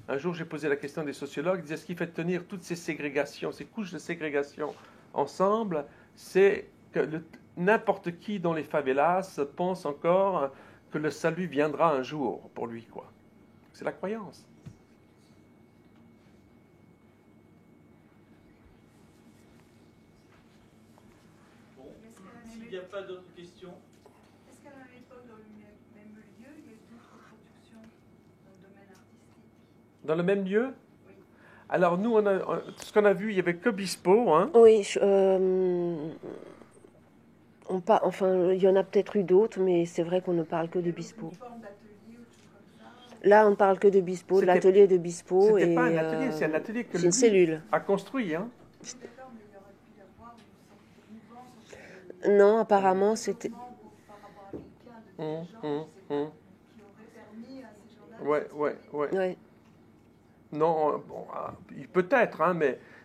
Speaker 2: Un jour, j'ai posé la question des sociologues, ils disaient ce qui fait tenir toutes ces ségrégations, ces couches de ségrégation ensemble, c'est que n'importe qui dans les favelas pense encore que le salut viendra un jour pour lui, quoi. C'est la croyance.
Speaker 1: Bon, s'il n'y a pas d'autres questions.
Speaker 5: Est-ce qu'à l'époque, dans le même lieu, il y a eu d'autres productions dans le domaine artistique?
Speaker 2: Dans le même lieu?
Speaker 5: Oui.
Speaker 2: Alors nous, ce qu'on a vu, il n'y avait que Bispo. Hein.
Speaker 3: Oui, enfin, il y en a peut-être eu d'autres, mais c'est vrai qu'on ne parle que de Bispo. Là, on ne parle que de Bispo, de l'atelier de Bispo.
Speaker 2: C'était pas un atelier, c'est un atelier que
Speaker 3: c'est une cellule.
Speaker 2: A construit. Hein.
Speaker 3: Non, apparemment, c'était...
Speaker 2: Ouais. Non, bon, peut-être, hein,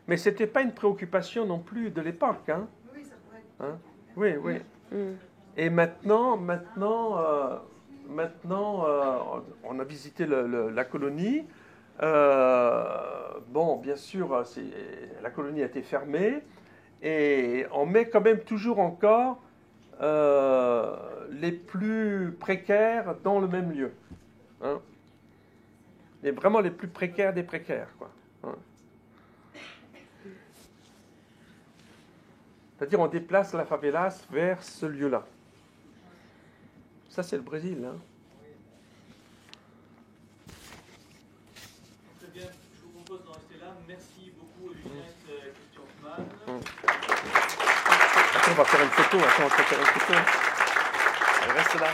Speaker 2: mais c'était pas une préoccupation non plus de l'époque. Hein. Hein? Oui. Et maintenant, on a visité la colonie. Bon, bien sûr, la colonie a été fermée. Et on met quand même toujours encore les plus précaires dans le même lieu. Hein? Et vraiment les plus précaires des précaires, quoi. Hein? C'est-à-dire on déplace la favelas vers ce lieu-là. Ça, c'est le Brésil. Hein?
Speaker 1: Très bien, je vous propose d'en rester là. Merci beaucoup, Ginette, Christian Hoffmann.
Speaker 2: Attends, on va faire une photo. Elle reste là.